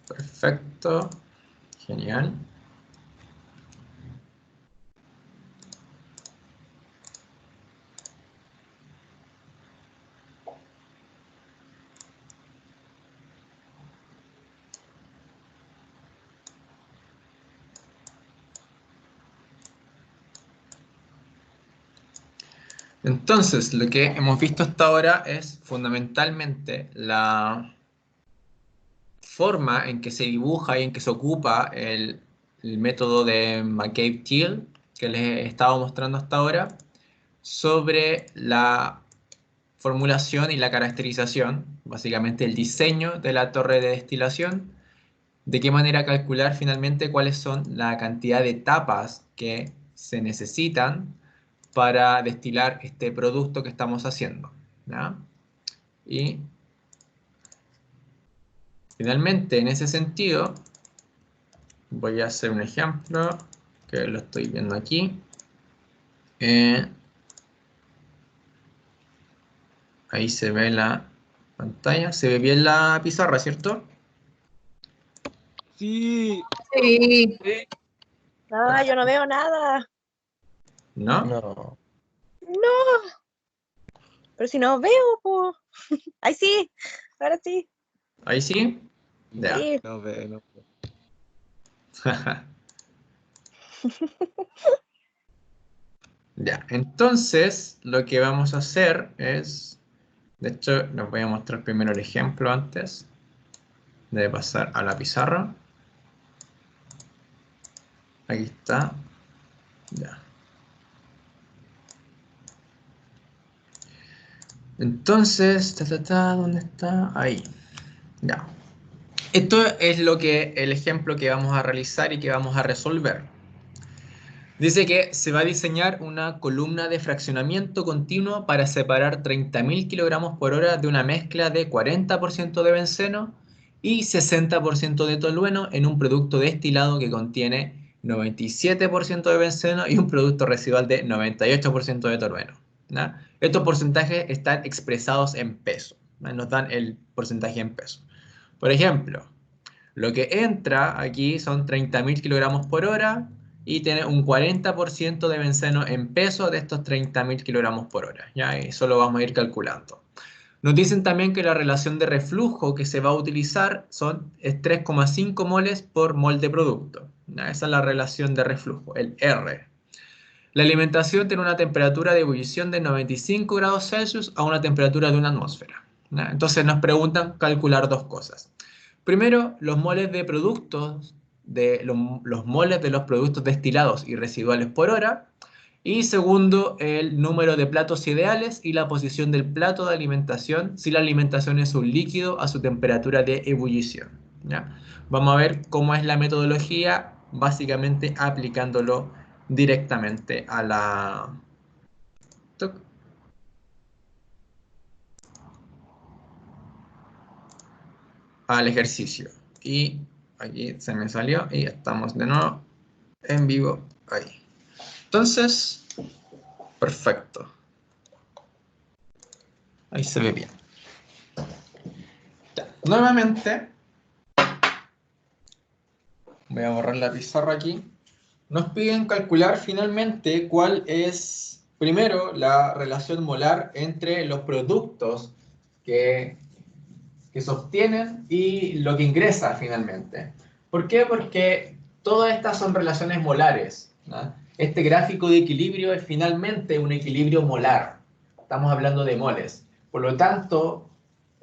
Perfecto. Genial. Entonces, lo que hemos visto hasta ahora es fundamentalmente la forma en que se dibuja y en que se ocupa el método de McCabe-Thiele, que les he estado mostrando hasta ahora, sobre la formulación y la caracterización, básicamente el diseño de la torre de destilación, de qué manera calcular finalmente cuáles son la cantidad de etapas que se necesitan para destilar este producto que estamos haciendo, ¿ya? Y finalmente, en ese sentido, voy a hacer un ejemplo que lo estoy viendo aquí. Ahí se ve la pantalla, se ve bien la pizarra, ¿cierto? Sí. Sí. Sí. Ah, yo no veo nada. ¿No? No. No. Pero si no veo, pues. Ahí sí. Ahora sí. Ahí sí. Ya. Sí. No ve, no ve. Ya, entonces lo que vamos a hacer es, de hecho, les voy a mostrar primero el ejemplo antes de pasar a la pizarra. Aquí está. Ya. Entonces, ¿dónde está? Ahí. Ya. Esto es el ejemplo que vamos a realizar y que vamos a resolver. Dice que se va a diseñar una columna de fraccionamiento continuo para separar 30.000 kilogramos por hora de una mezcla de 40% de benceno y 60% de tolueno en un producto destilado que contiene 97% de benceno y un producto residual de 98% de tolueno, ¿no? Estos porcentajes están expresados en peso, ¿no? Nos dan el porcentaje en peso. Por ejemplo, lo que entra aquí son 30.000 kilogramos por hora y tiene un 40% de benceno en peso de estos 30.000 kilogramos por hora. ¿Ya? Eso lo vamos a ir calculando. Nos dicen también que la relación de reflujo que se va a utilizar es 3,5 moles por mol de producto. ¿Ya? Esa es la relación de reflujo, el R. La alimentación tiene una temperatura de ebullición de 95 grados Celsius a una temperatura de una atmósfera. ¿Ya? Entonces nos preguntan calcular dos cosas. Primero, los moles de productos, los moles de los productos destilados y residuales por hora. Y segundo, el número de platos ideales y la posición del plato de alimentación si la alimentación es un líquido a su temperatura de ebullición. ¿Ya? Vamos a ver cómo es la metodología, básicamente aplicándolo directamente a al ejercicio. Y aquí se me salió y estamos de nuevo en vivo ahí. Entonces, perfecto. Ahí se ve bien. Ya. Nuevamente, voy a borrar la pizarra aquí. Nos piden calcular finalmente cuál es, primero, la relación molar entre los productos que se obtienen y lo que ingresa finalmente. ¿Por qué? Porque todas estas son relaciones molares, ¿no? Este gráfico de equilibrio es finalmente un equilibrio molar. Estamos hablando de moles. Por lo tanto,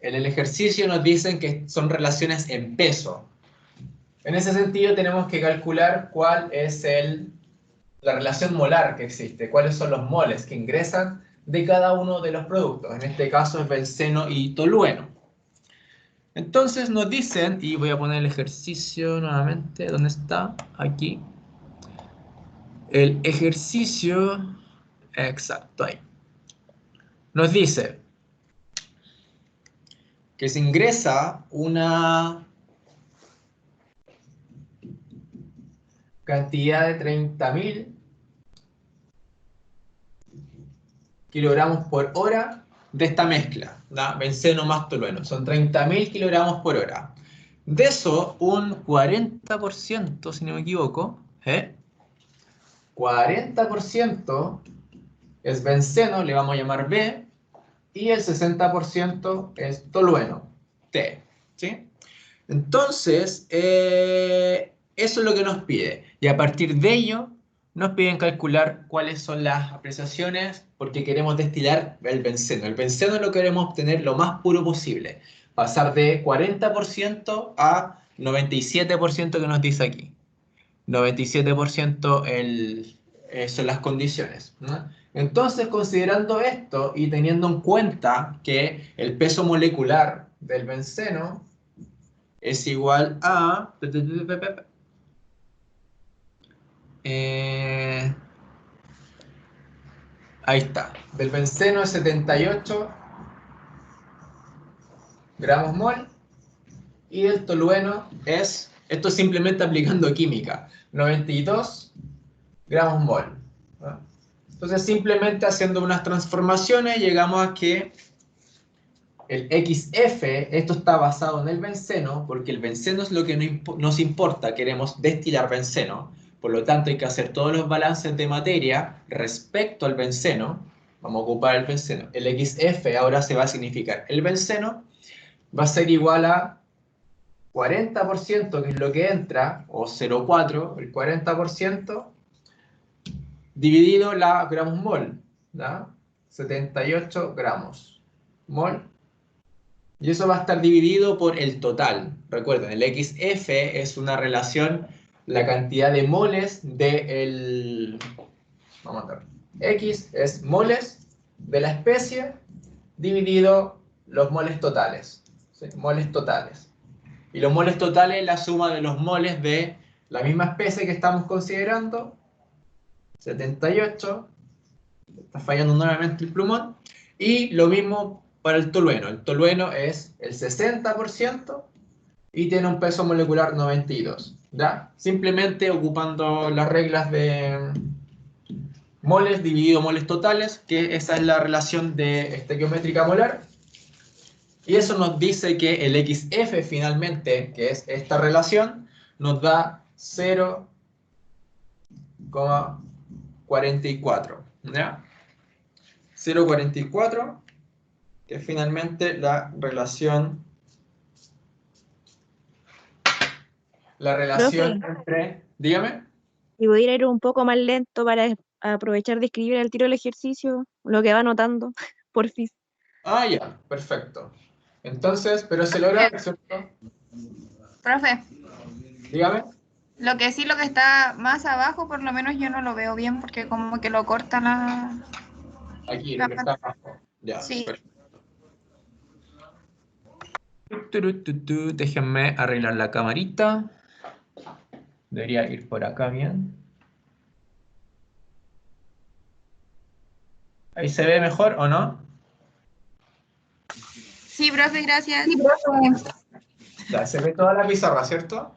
en el ejercicio nos dicen que son relaciones en peso. En ese sentido tenemos que calcular cuál es la relación molar que existe, cuáles son los moles que ingresan de cada uno de los productos. En este caso es benceno y tolueno. Entonces nos dicen, y voy a poner el ejercicio nuevamente, ¿dónde está? Aquí. El ejercicio, exacto, ahí. Nos dice que se ingresa una cantidad de 30.000 kilogramos por hora de esta mezcla, ¿da? Benceno más tolueno. Son 30.000 kilogramos por hora. De eso, un 40%, si no me equivoco, 40% es benceno, le vamos a llamar B, y el 60% es tolueno, T. ¿Sí? Entonces, eso es lo que nos pide. Y a partir de ello, nos piden calcular cuáles son las apreciaciones porque queremos destilar el benceno. El benceno lo queremos obtener lo más puro posible. Pasar de 40% a 97% que nos dice aquí. 97% son las condiciones, ¿no? Entonces, considerando esto y teniendo en cuenta que el peso molecular del benceno es igual a... ahí está. Del benceno es 78 gramos mol y del tolueno es, esto es simplemente aplicando química, 92 gramos mol, ¿no? Entonces simplemente haciendo unas transformaciones llegamos a que el XF, esto está basado en el benceno, porque el benceno es lo que nos importa, queremos destilar benceno, por lo tanto hay que hacer todos los balances de materia respecto al benceno, vamos a ocupar el benceno, el XF ahora se va a significar, el benceno va a ser igual a 40%, que es lo que entra, o 0,4, el 40%, dividido la gramos mol, ¿no? 78 gramos mol. Y eso va a estar dividido por el total. Recuerden, el XF es una relación, la cantidad de moles del... Vamos a ver. X es moles de la especie dividido los moles totales. ¿Sí? Moles totales. Y los moles totales es la suma de los moles de la misma especie que estamos considerando. 78. Está fallando nuevamente el plumón. Y lo mismo para el tolueno. El tolueno es el 60% y tiene un peso molecular 92. ¿Ya? Simplemente ocupando las reglas de moles dividido moles totales, que esa es la relación de estequiométrica molar. Y eso nos dice que el XF finalmente, que es esta relación, nos da 0,44. ¿Ya? 0,44, que es finalmente la relación Profe, entre... Dígame. y voy a ir un poco más lento para aprovechar de escribir al tiro el ejercicio, lo que va anotando, porfis. Ah, ya, perfecto. Entonces, pero se logra, ¿cierto? Profe, Dígame. lo que sí, lo que está más abajo, por lo menos yo no lo veo bien porque como que lo corta Aquí, lo la que está abajo. Ya, sí. perfecto. Déjenme arreglar la camarita. Debería ir por acá bien. ¿Ahí se ve mejor o no? Sí, profe, gracias. Ya, se ve toda la pizarra, ¿cierto?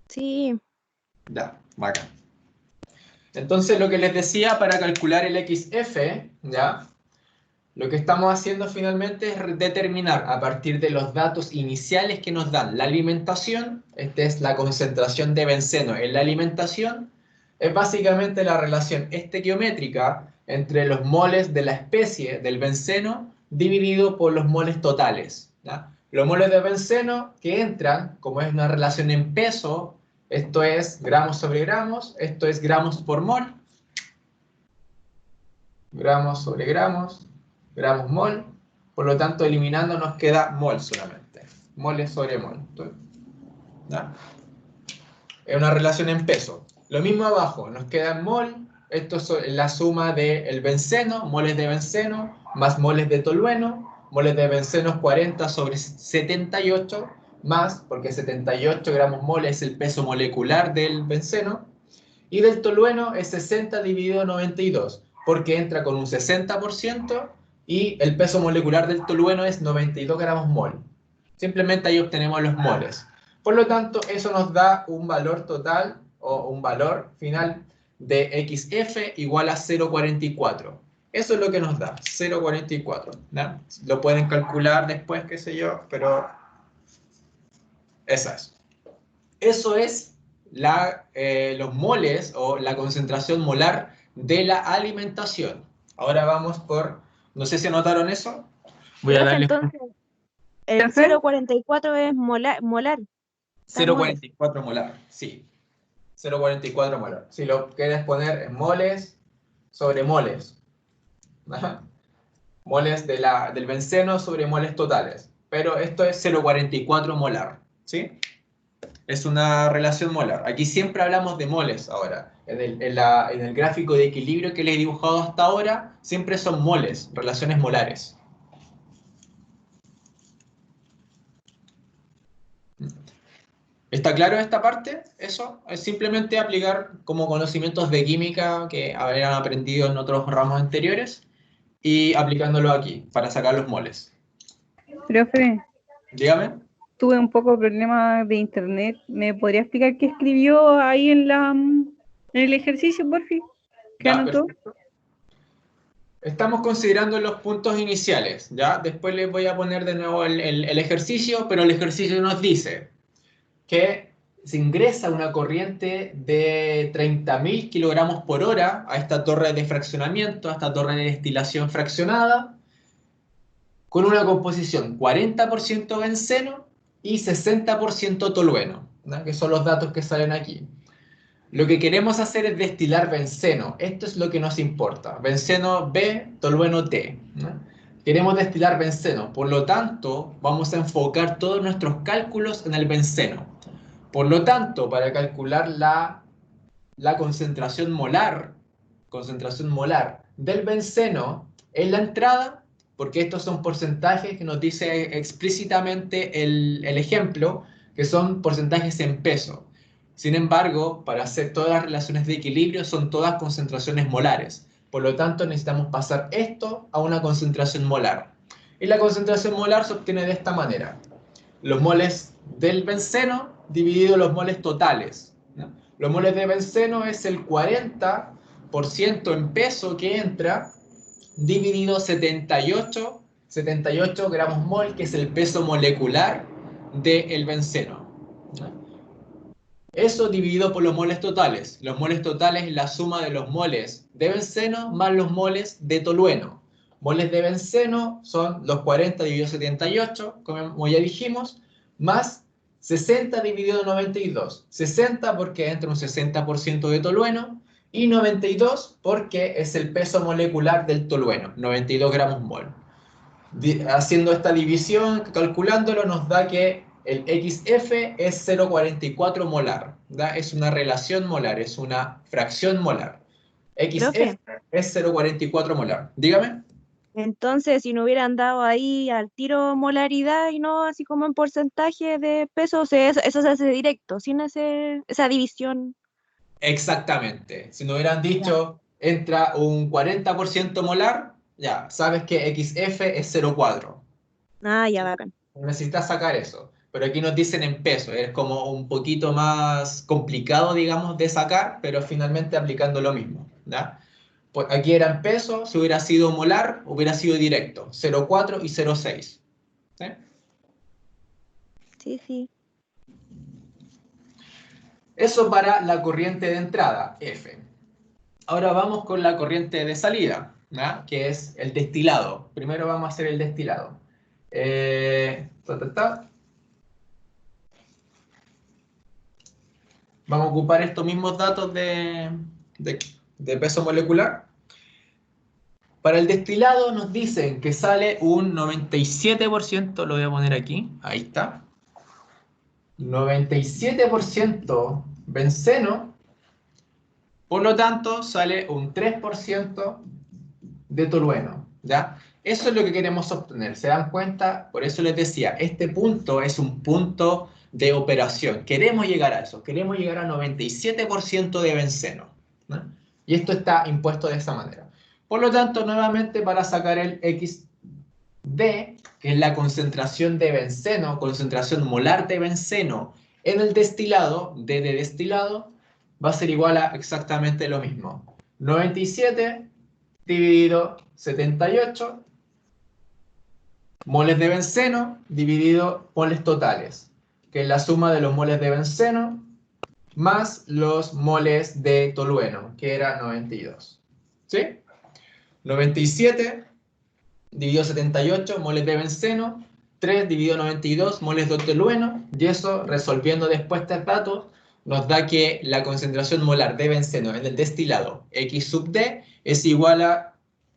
Sí, Ya, bacán. Entonces, lo que les decía, para calcular el XF, ¿ya? Lo que estamos haciendo finalmente es determinar a partir de los datos iniciales que nos dan la alimentación, esta es la concentración de benceno en la alimentación, es básicamente la relación estequiométrica entre los moles de la especie del benceno dividido por los moles totales, ¿ya? Los moles de benceno que entran, como es una relación en peso, esto es gramos sobre gramos, esto es gramos por mol, gramos sobre gramos, gramos mol, por lo tanto eliminando nos queda mol solamente, moles sobre mol, ¿ya? Es una relación en peso. Lo mismo abajo, nos queda en mol. Esto es la suma del benceno, moles de benceno, más moles de tolueno. Moles de benceno es 40 sobre 78, más, porque 78 gramos mol es el peso molecular del benceno. Y del tolueno es 60 dividido 92, porque entra con un 60% y el peso molecular del tolueno es 92 gramos mol. Simplemente ahí obtenemos los moles. Por lo tanto, eso nos da un valor total o un valor final de XF igual a 0,44. Eso es lo que nos da, 0,44. ¿No? Lo pueden calcular después, qué sé yo, pero esa es. Eso es los moles o la concentración molar de la alimentación. Ahora vamos por, no sé si anotaron eso. Voy a Profe, darle entonces, el Profe, 0,44 es molar. Está en moles. 0,44 molar, sí. 0,44 molar. Si lo quieres poner en moles sobre moles. Ajá. Moles del benceno sobre moles totales. Pero esto es 0,44 molar, ¿sí? Es una relación molar. Aquí siempre hablamos de moles ahora. En el gráfico de equilibrio que les he dibujado hasta ahora, siempre son moles, relaciones molares. ¿Está claro esta parte? Eso es simplemente aplicar como conocimientos de química que habrían aprendido en otros ramos anteriores y aplicándolo aquí para sacar los moles. profe, Dígame. tuve un poco de problema de internet. ¿Me podría explicar qué escribió ahí en el ejercicio, por fin? ¿Qué Ya, anotó? perfecto. Estamos considerando los puntos iniciales, ¿ya? Después les voy a poner de nuevo el ejercicio, pero el ejercicio nos dice que se ingresa una corriente de 30.000 kilogramos por hora a esta torre de fraccionamiento, a esta torre de destilación fraccionada, con una composición 40% benceno y 60% tolueno, ¿no? Que son los datos que salen aquí. Lo que queremos hacer es destilar benceno. Esto es lo que nos importa. Benceno B, tolueno T, ¿no? Queremos destilar benceno. Por lo tanto, vamos a enfocar todos nuestros cálculos en el benceno. Por lo tanto, para calcular la concentración molar del benceno en la entrada, porque estos son porcentajes que nos dice explícitamente el ejemplo, que son porcentajes en peso. Sin embargo, para hacer todas las relaciones de equilibrio son todas concentraciones molares. Por lo tanto, necesitamos pasar esto a una concentración molar. Y la concentración molar se obtiene de esta manera. Los moles del benceno dividido los moles totales, ¿no? Los moles de benceno es el 40% en peso que entra, dividido 78 gramos mol, que es el peso molecular del benceno, ¿no? Eso dividido por los moles totales. Los moles totales es la suma de los moles de benceno más los moles de tolueno. Moles de benceno son los 40 dividido 78, como ya dijimos, más 60 dividido 92. 60 porque entra un 60% de tolueno y 92 porque es el peso molecular del tolueno, 92 gramos mol. Haciendo esta división, calculándolo, nos da que el XF es 0,44 molar, ¿da? Es una relación molar, es una fracción molar. XF Profe, es 0,44 molar. Dígame. entonces si no hubieran dado ahí al tiro molaridad y no así como en porcentaje de peso, o sea, eso se hace directo, sin hacer esa división. Exactamente. Si nos hubieran Ya. dicho entra un 40% molar, ya, sabes que XF es 0,4. Ah, ya, bacán. Necesitas sacar eso. Pero aquí nos dicen en peso, es como un poquito más complicado, digamos, de sacar, pero finalmente aplicando lo mismo, ¿ya? Pues aquí era en peso, si hubiera sido molar, hubiera sido directo, 0,4 y 0,6. ¿Sí? Sí, sí. Eso para la corriente de entrada, F. Ahora vamos con la corriente de salida, ¿ya? Que es el destilado. Primero vamos a hacer el destilado. Vamos a ocupar estos mismos datos de peso molecular. Para el destilado nos dicen que sale un 97%, lo voy a poner aquí, ahí está. 97% benceno Por lo tanto, sale un 3% de tolueno, ¿ya? Eso es lo que queremos obtener, ¿se dan cuenta? Por eso les decía, este punto es un punto de operación. Queremos llegar a eso, queremos llegar a 97% de benceno, ¿no? Y esto está impuesto de esa manera. Por lo tanto, nuevamente para sacar el XD, que es la concentración de benceno, concentración molar de benceno en el destilado, D de destilado, va a ser igual a exactamente lo mismo. 97 dividido 78 moles de benceno dividido moles totales, que es la suma de los moles de benceno más los moles de tolueno, que era 92. ¿Sí? 97 dividido 78 moles de benceno, 3 dividido 92 moles de tolueno, y eso, resolviendo después estos datos, nos da que la concentración molar de benceno en el destilado X sub D es igual a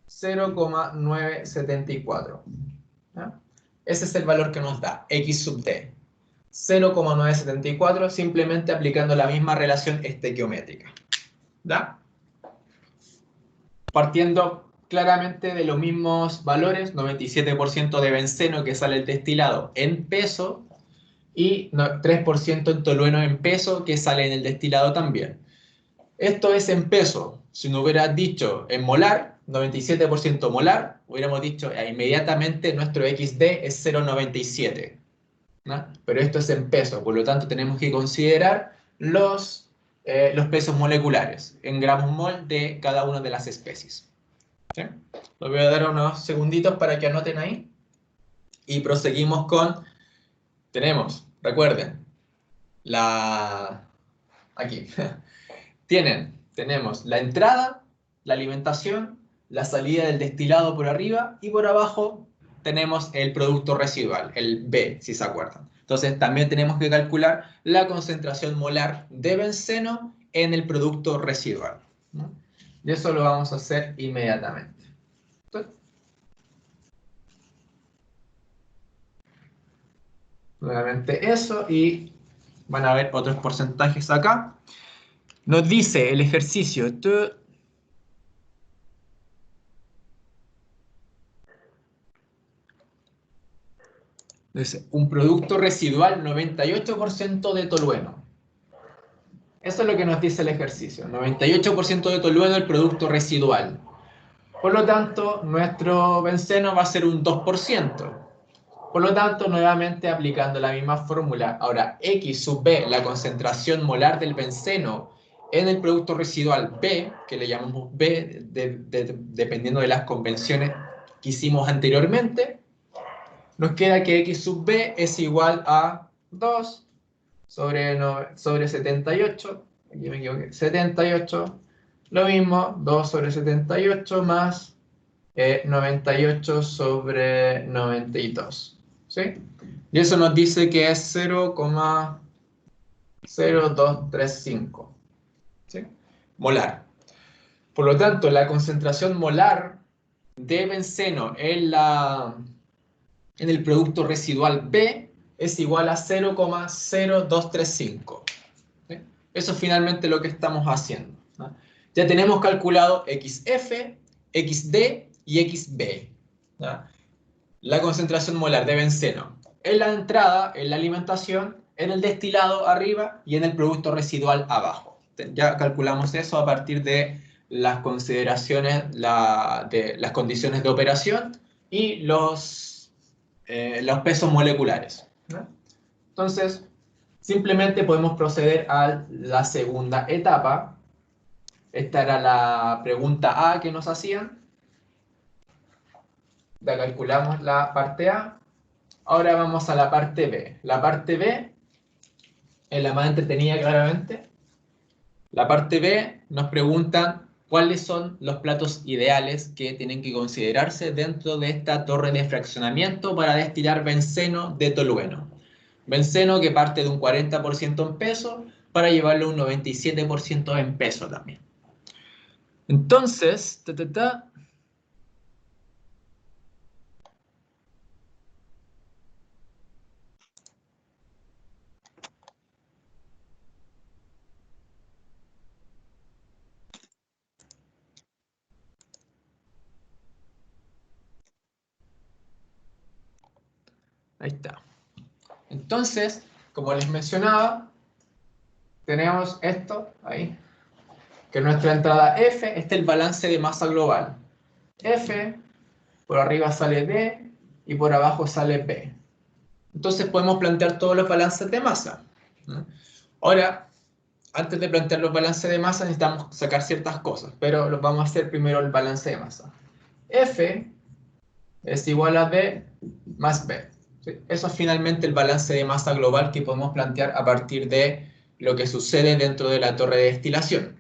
0,974. ¿Ya? Ese es el valor que nos da, X sub D. 0,974, simplemente aplicando la misma relación estequiométrica. ¿Ya? Partiendo claramente de los mismos valores, 97% de benceno que sale el destilado en peso y 3% en tolueno en peso que sale en el destilado también. Esto es en peso. Si no hubiera dicho en molar, 97% molar, hubiéramos dicho inmediatamente nuestro XD es 0,97. ¿No? Pero esto es en peso, por lo tanto tenemos que considerar los pesos moleculares en gramos mol de cada una de las especies. ¿Sí? Les voy a dar unos segunditos para que anoten ahí y proseguimos con, recuerden, aquí, tenemos la entrada, la alimentación, la salida del destilado por arriba y por abajo tenemos el producto residual, el B, si se acuerdan. Entonces también tenemos que calcular la concentración molar de benceno en el producto residual, ¿no? Y eso lo vamos a hacer inmediatamente. Entonces, nuevamente eso y van a ver otros porcentajes acá. Nos dice el ejercicio. Dice, un producto residual 98% de tolueno. Eso es lo que nos dice el ejercicio. 98% de tolueno el producto residual. Por lo tanto, nuestro benceno va a ser un 2%. Por lo tanto, nuevamente aplicando la misma fórmula. Ahora, X sub B, la concentración molar del benceno en el producto residual B, que le llamamos B dependiendo de las convenciones que hicimos anteriormente, nos queda que X sub B es igual a 2 sobre 78, aquí me equivoqué, 78, lo mismo, 2 sobre 78 más 98 sobre 92, ¿sí? Y eso nos dice que es 0,0235, ¿sí? Molar. Por lo tanto, la concentración molar de benceno en el producto residual B es igual a 0,0235. ¿Sí? Eso es finalmente lo que estamos haciendo, ¿no? Ya tenemos calculado XF, XD y XB, ¿no? La concentración molar de benceno en la entrada, en la alimentación, en el destilado arriba y en el producto residual abajo. Ya calculamos eso a partir de las consideraciones, de las condiciones de operación y los pesos moleculares, ¿no? Entonces, simplemente podemos proceder a la segunda etapa. Esta era la pregunta A que nos hacían. Ya calculamos la parte A. Ahora vamos a la parte B. La parte B es la más entretenida claramente. La parte B nos preguntan cuáles son los platos ideales que tienen que considerarse dentro de esta torre de fraccionamiento para destilar benceno de tolueno. Benceno que parte de un 40% en peso para llevarlo a un 97% en peso también. Entonces, Ahí está. Entonces, como les mencionaba, tenemos esto ahí, que es nuestra entrada F. Este es el balance de masa global. F, por arriba sale D y por abajo sale P. Entonces podemos plantear todos los balances de masa, ¿no? Ahora, antes de plantear los balances de masa necesitamos sacar ciertas cosas, pero los vamos a hacer primero el balance de masa. F es igual a D más B. ¿Sí? Eso es finalmente el balance de masa global que podemos plantear a partir de lo que sucede dentro de la torre de destilación.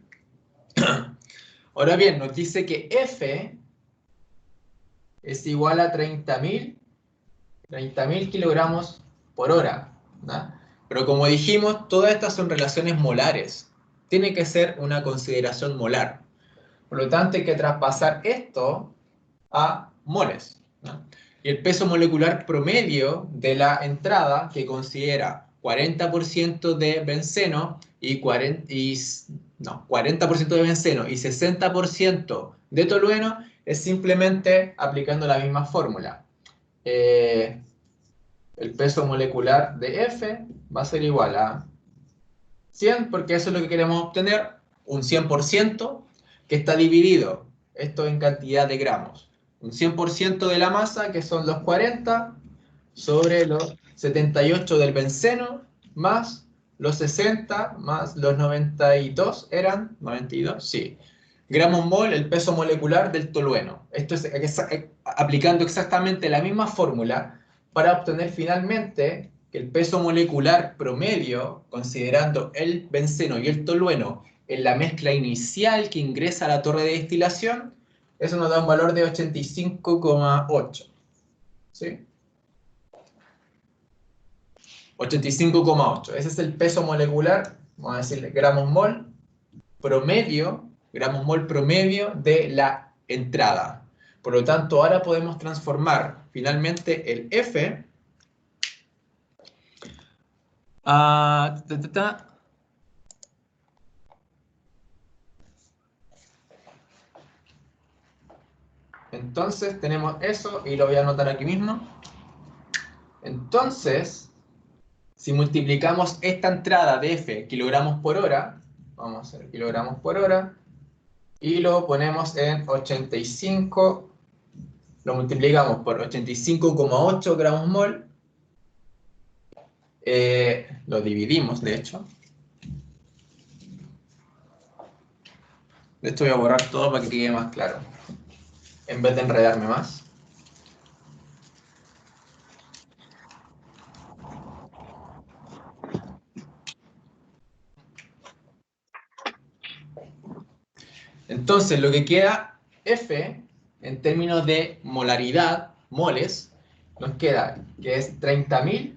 Ahora bien, nos dice que F es igual a 30.000 kilogramos por hora, ¿no? Pero como dijimos, todas estas son relaciones molares. Tiene que ser una consideración molar. Por lo tanto, hay que traspasar esto a moles, ¿no? Y el peso molecular promedio de la entrada, que considera 40% de benceno y 40% de benceno y 60% de tolueno, es simplemente aplicando la misma fórmula. El peso molecular de F va a ser igual a 100, porque eso es lo que queremos obtener, un 100% que está dividido, esto en cantidad de gramos. Un 100% de la masa, que son los 40, sobre los 78 del benceno, más los 60, más los 92, ¿eran? 92, sí. Gramos mol, el peso molecular del tolueno. Esto es aplicando exactamente la misma fórmula para obtener finalmente que el peso molecular promedio, considerando el benceno y el tolueno en la mezcla inicial que ingresa a la torre de destilación, eso nos da un valor de 85,8. ¿Sí? 85,8. Ese es el peso molecular, vamos a decirle gramos mol promedio de la entrada. Por lo tanto, ahora podemos transformar finalmente el F a... Entonces tenemos eso y lo voy a anotar aquí mismo. Entonces, si multiplicamos esta entrada de F kilogramos por hora, vamos a hacer kilogramos por hora, y lo ponemos en 85, lo multiplicamos por 85,8 gramos mol, lo dividimos de hecho. De esto voy a borrar todo para que quede más claro, en vez de enredarme más. Entonces, lo que queda, F, en términos de molaridad, moles, nos queda que es 30.000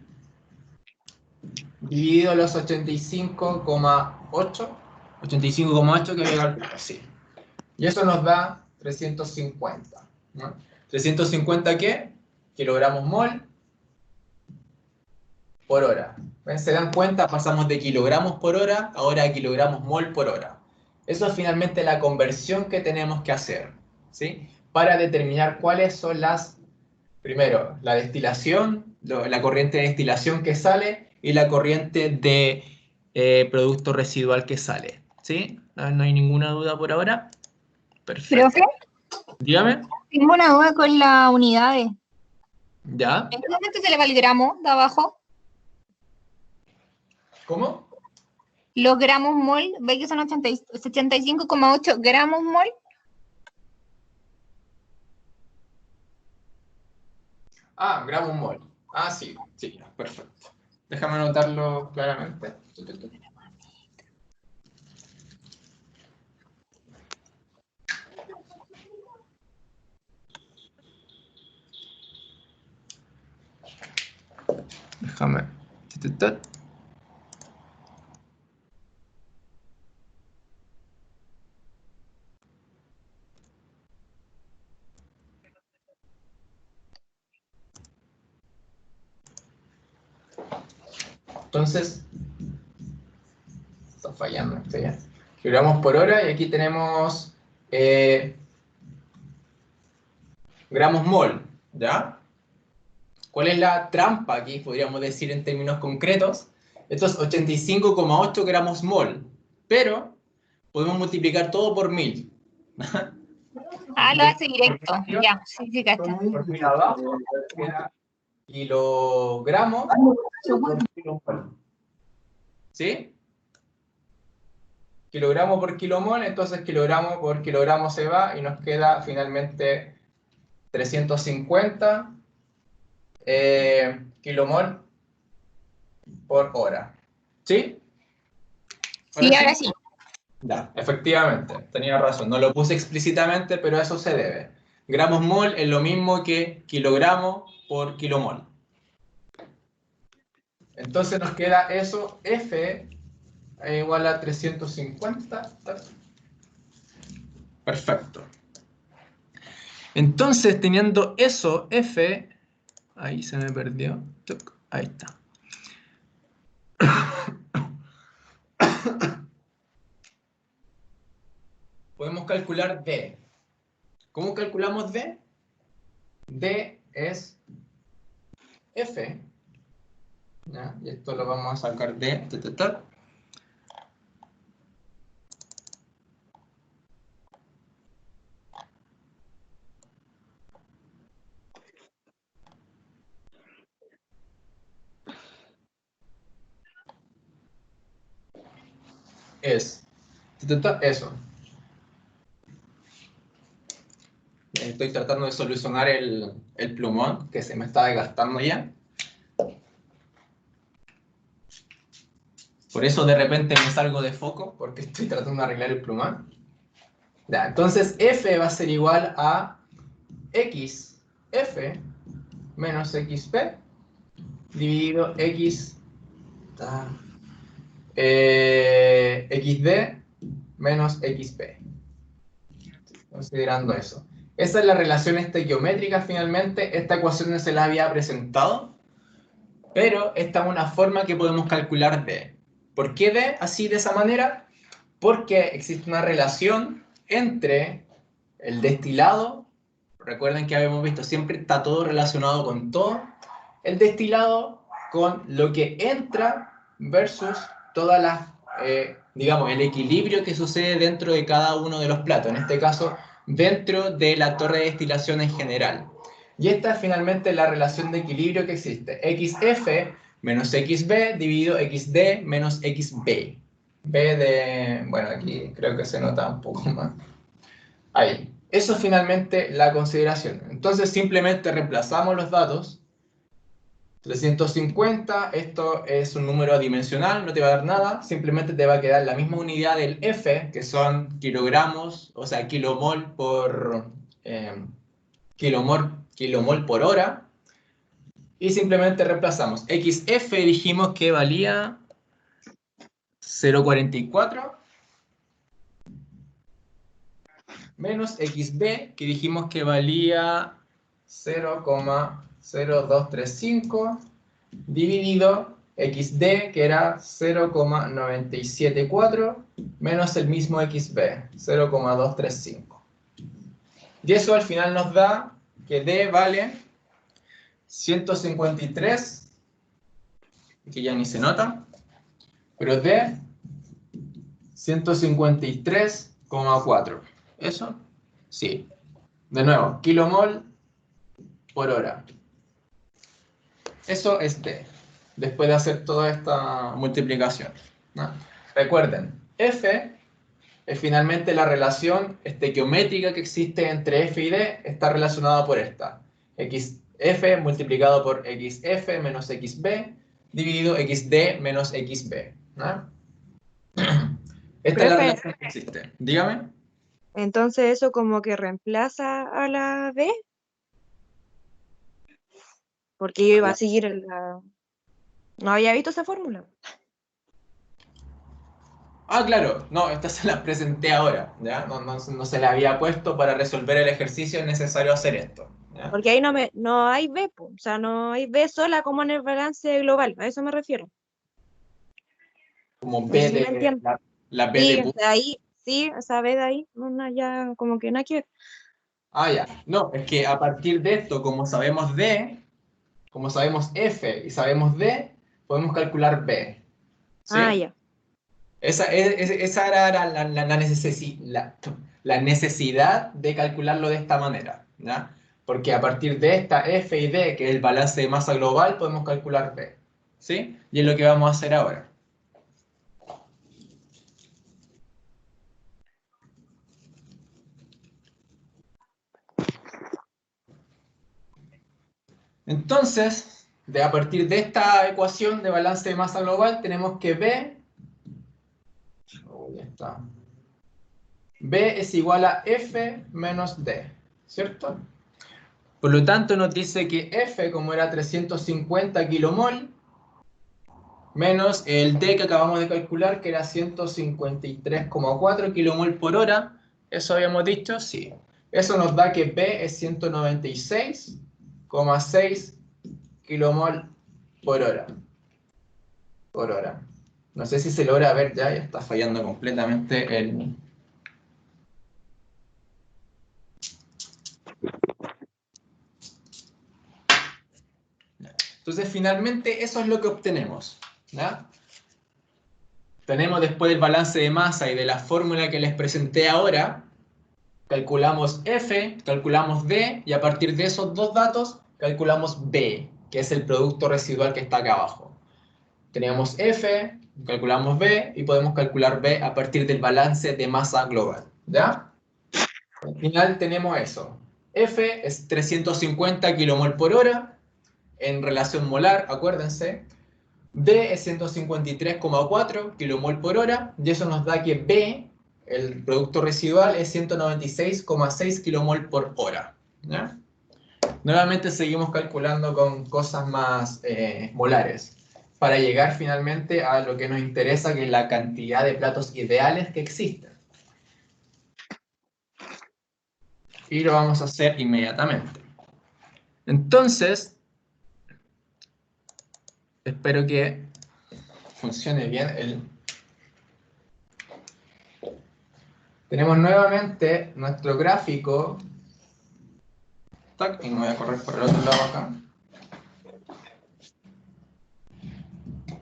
dividido los 85,8 que había calculado, sí. Y eso nos da 350, ¿no? ¿350 qué? Kilogramos mol por hora. ¿Ven? ¿Se dan cuenta? Pasamos de kilogramos por hora ahora a kilogramos mol por hora. Eso es finalmente la conversión que tenemos que hacer, ¿sí? Para determinar cuáles son las, primero, la destilación, la corriente de destilación que sale y la corriente de producto residual que sale, ¿sí? No hay ninguna duda por ahora. Perfecto. Profe, Dígame. tengo una duda con las unidades. ¿Ya? ¿En qué momento se le va el gramo de abajo? ¿Cómo? Los gramos mol, ¿ve que son 85,8 gramos mol? Ah, gramos mol. Ah, sí, sí, perfecto. Déjame anotarlo claramente. Déjame. Entonces, está fallando esto ya. Kilogramos por hora y aquí tenemos gramos mol, ¿ya? ¿Cuál es la trampa aquí? Podríamos decir en términos concretos. Esto es 85,8 gramos mol, pero podemos multiplicar todo por 1000. Ah, lo hace directo. Ya, sí, sí, cacho. Por 1000 abajo, queda kilogramos por kilomol. ¿Sí? Kilogramo por kilomol, entonces kilogramo por kilogramo se va y nos queda finalmente 350 kilomol por hora. ¿Sí? Sí, ahora sí. Ya, efectivamente, tenía razón. No lo puse explícitamente, pero a eso se debe. Gramos mol es lo mismo que kilogramo por kilomol. Entonces nos queda eso, F igual a 350. Perfecto. Entonces, teniendo eso, F, ahí se me perdió. Ahí está. Podemos calcular D. ¿Cómo calculamos D? D es F. ¿Ya? Y esto lo vamos a sacar de... Es eso. Estoy tratando de solucionar el plumón que se me está desgastando ya. Por eso de repente me salgo de foco, porque estoy tratando de arreglar el plumón. Ya, entonces F va a ser igual a XF menos XP dividido XD menos XP. Considerando eso. Esa es la relación estequiométrica finalmente. Esta ecuación no se la había presentado, pero esta es una forma que podemos calcular D. ¿Por qué D así de esa manera? Porque existe una relación entre el destilado, recuerden que habíamos visto, siempre está todo relacionado con todo, el destilado con lo que entra versus todas las, digamos, el equilibrio que sucede dentro de cada uno de los platos, en este caso, dentro de la torre de destilación en general. Y esta es finalmente la relación de equilibrio que existe. XF menos XB dividido XD menos XB. B de... bueno, aquí creo que se nota un poco más. Ahí. Eso es finalmente la consideración. Entonces simplemente reemplazamos los datos. 350, esto es un número adimensional, no te va a dar nada. Simplemente te va a quedar la misma unidad del F, que son kilogramos, o sea, kilomol por... kilomol por hora. Y simplemente reemplazamos. XF dijimos que valía 0,44 menos XB, que dijimos que valía 0,0235 dividido XD, que era 0,974 menos el mismo XB, 0,235. Y eso al final nos da que D vale 153, que ya ni se nota, pero D 153,4. ¿Eso? Sí. De nuevo, kilomol por hora. Eso es D, después de hacer toda esta multiplicación, ¿no? Recuerden, F es finalmente la relación estequiométrica que existe entre F y D, está relacionada por esta. XF multiplicado por XF menos XB dividido XD menos XB, ¿no? Esta es la Profe, relación que existe. Dígame. entonces eso como que reemplaza a la B, porque yo iba a seguir la... No había visto esa fórmula. Ah, claro, no, esta se la presenté ahora, ¿ya? No se la había puesto para resolver el ejercicio, es necesario hacer esto, ¿ya? Porque ahí no hay B, po, o sea, no hay B sola como en el balance global, a eso me refiero. Como No B sé si me de entiendes. la B Sí, de... de ahí, sí, esa B de ahí, no, ya como que nada que ver. Ah, ya. No, es que a partir de esto, como sabemos D, como sabemos F y sabemos D, podemos calcular B. ¿Sí? Ah, ya. Esa era la necesidad de calcularlo de esta manera, ¿ya? Porque a partir de esta F y D, que es el balance de masa global, podemos calcular B. ¿Sí? Y es lo que vamos a hacer ahora. Entonces, a partir de esta ecuación de balance de masa global, tenemos que B, ya está. B es igual a F menos D, ¿cierto? Por lo tanto, nos dice que F, como era 350 kilomol, menos el D que acabamos de calcular, que era 153,4 kilomol por hora. ¿Eso habíamos dicho? Sí. Eso nos da que B es 196,6 kilomol por hora. No sé si se logra ver ya está fallando completamente el... Entonces, finalmente, eso es lo que obtenemos, ¿ya? Tenemos después el balance de masa y de la fórmula que les presenté ahora, calculamos F, calculamos D, y a partir de esos dos datos, calculamos B, que es el producto residual que está acá abajo. Teníamos F, calculamos B, y podemos calcular B a partir del balance de masa global, ¿ya? Al final tenemos eso. F es 350 kilomol por hora, en relación molar, acuérdense. D es 153,4 kilomol por hora, y eso nos da que B, el producto residual, es 196,6 kilomol por hora, ¿ya? Nuevamente seguimos calculando con cosas más molares, para llegar finalmente a lo que nos interesa, que es la cantidad de platos ideales que existen. Y lo vamos a hacer inmediatamente. Entonces, espero que funcione bien Tenemos nuevamente nuestro gráfico. Tac, y me voy a correr por el otro lado acá.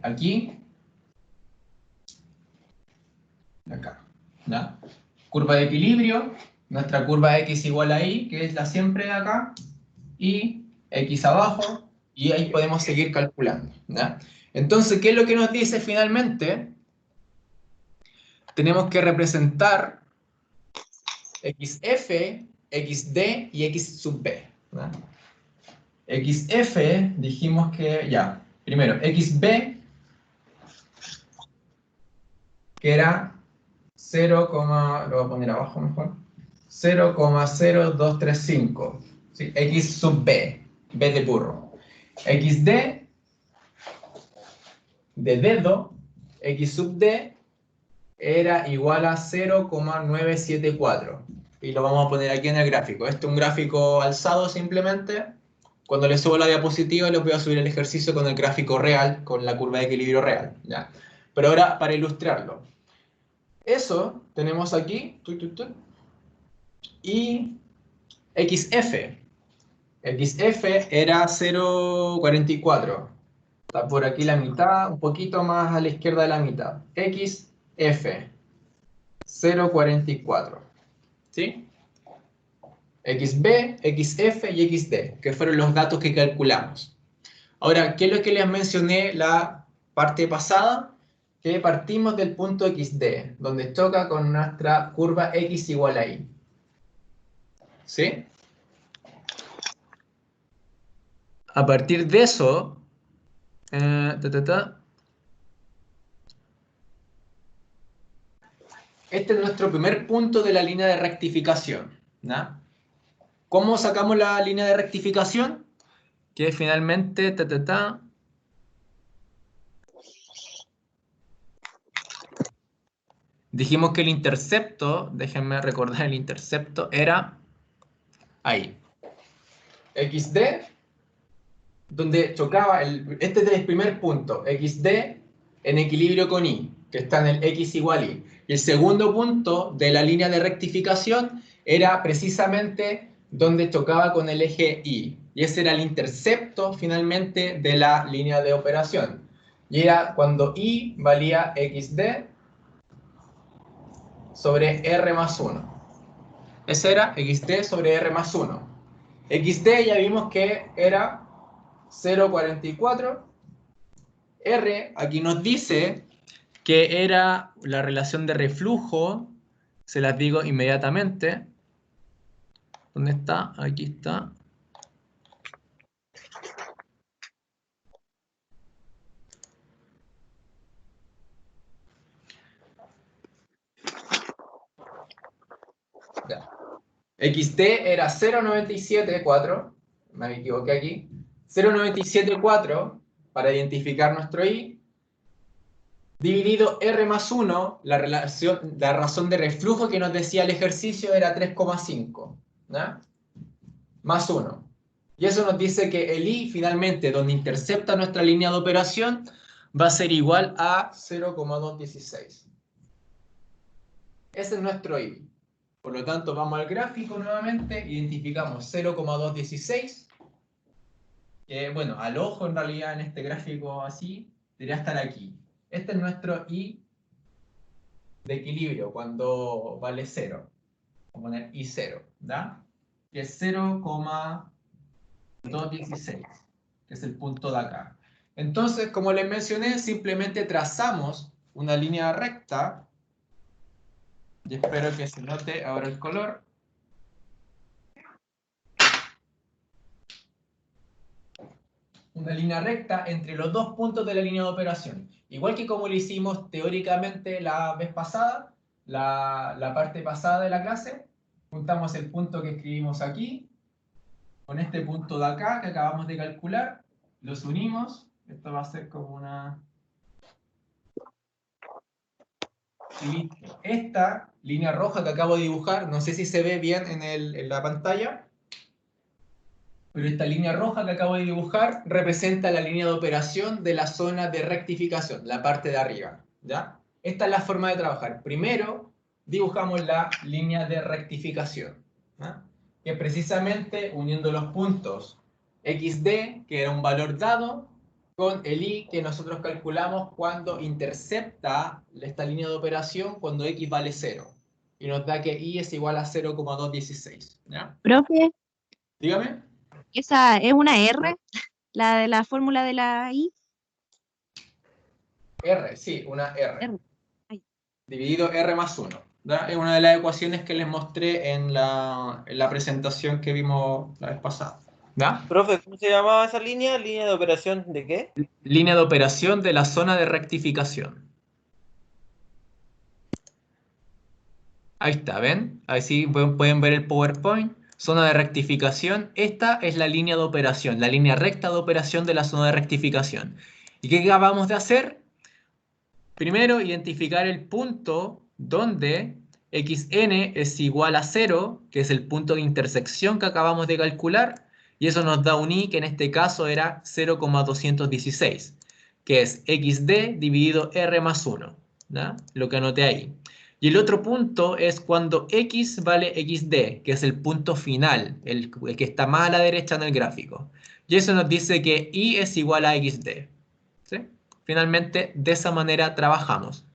Aquí. Acá. ¿Ya? Curva de equilibrio. Nuestra curva X igual a Y, que es la siempre de acá. Y X abajo. Y ahí podemos seguir calculando, ¿ya? Entonces, ¿qué es lo que nos dice finalmente? Tenemos que representar XF, XD y X sub B, ¿verdad? XF, dijimos que ya. Primero, XB, que era 0, lo voy a poner abajo mejor, 0,0235. ¿Sí? X sub B, B de burro. XD, de dedo, X sub D, era igual a 0,974. Y lo vamos a poner aquí en el gráfico. Este es un gráfico alzado simplemente. Cuando les subo la diapositiva, les voy a subir el ejercicio con el gráfico real, con la curva de equilibrio real, ¿ya? Pero ahora, para ilustrarlo. Eso tenemos aquí. Y XF. XF era 0,44. Está por aquí la mitad, un poquito más a la izquierda de la mitad. XF. 0,44. ¿Sí? XB, XF y XD, que fueron los datos que calculamos. Ahora, ¿qué es lo que les mencioné la parte pasada? Que partimos del punto XD, donde choca con nuestra curva X igual a Y. ¿Sí? A partir de eso, este es nuestro primer punto de la línea de rectificación, ¿no? ¿Cómo sacamos la línea de rectificación? Que finalmente, dijimos que el intercepto, déjenme recordar el intercepto, era ahí. XD, donde chocaba, este es el primer punto, XD en equilibrio con Y, que está en el X igual Y. Y el segundo punto de la línea de rectificación era precisamente donde chocaba con el eje Y, Y ese era el intercepto finalmente de la línea de operación. Y era cuando I valía XD sobre R más 1. Ese era XD sobre R más 1. XD ya vimos que era 0,44. R aquí nos dice que era la relación de reflujo. Se las digo inmediatamente. ¿Dónde está? Aquí está. Ya. XD era 0,974, me equivoqué aquí, 0,974 para identificar nuestro I, dividido R más 1, la razón de reflujo que nos decía el ejercicio era 3,5, ¿ya? Más 1. Y eso nos dice que el I finalmente, donde intercepta nuestra línea de operación, va a ser igual a 0,216. Ese es nuestro I. Por lo tanto, vamos al gráfico nuevamente, identificamos 0,216. Bueno, al ojo en realidad en este gráfico así, debería estar aquí. Este es nuestro I de equilibrio cuando vale 0. Vamos a poner I0, ¿da? Que es 0,216, que es el punto de acá. Entonces, como les mencioné, simplemente trazamos una línea recta, y espero que se note ahora el color. Una línea recta entre los dos puntos de la línea de operación. Igual que como lo hicimos teóricamente la vez pasada, la parte pasada de la clase, juntamos el punto que escribimos aquí con este punto de acá que acabamos de calcular, los unimos, esto va a ser como una... Y listo. Esta línea roja que acabo de dibujar, no sé si se ve bien en la pantalla, pero esta línea roja que acabo de dibujar representa la línea de operación de la zona de rectificación, la parte de arriba, ¿ya? Esta es la forma de trabajar. Primero dibujamos la línea de rectificación, ¿ya? Que es precisamente uniendo los puntos XD, que era un valor dado, con el I que nosotros calculamos cuando intercepta esta línea de operación cuando X vale 0. Y nos da que I es igual a 0,216, ¿ya? Profe, Dígame. esa es una R, la de la fórmula de la I. R, sí, una R. R. Ay. Dividido R más 1. ¿Ya? Es una de las ecuaciones que les mostré en la presentación que vimos la vez pasada. ¿Ya? Profe, ¿cómo se llamaba esa línea? ¿Línea de operación de qué? Línea de operación de la zona de rectificación. Ahí está, ¿ven? Así pueden ver el PowerPoint. Zona de rectificación. Esta es la línea de operación, la línea recta de operación de la zona de rectificación. ¿Y qué acabamos de hacer? Primero, identificar el punto donde xn es igual a 0, que es el punto de intersección que acabamos de calcular, y eso nos da un i que en este caso era 0,216, que es xd dividido r más 1, ¿ya? Lo que anoté ahí. Y el otro punto es cuando x vale xd, que es el punto final, el que está más a la derecha en el gráfico. Y eso nos dice que i es igual a xd, ¿sí? Finalmente, de esa manera trabajamos,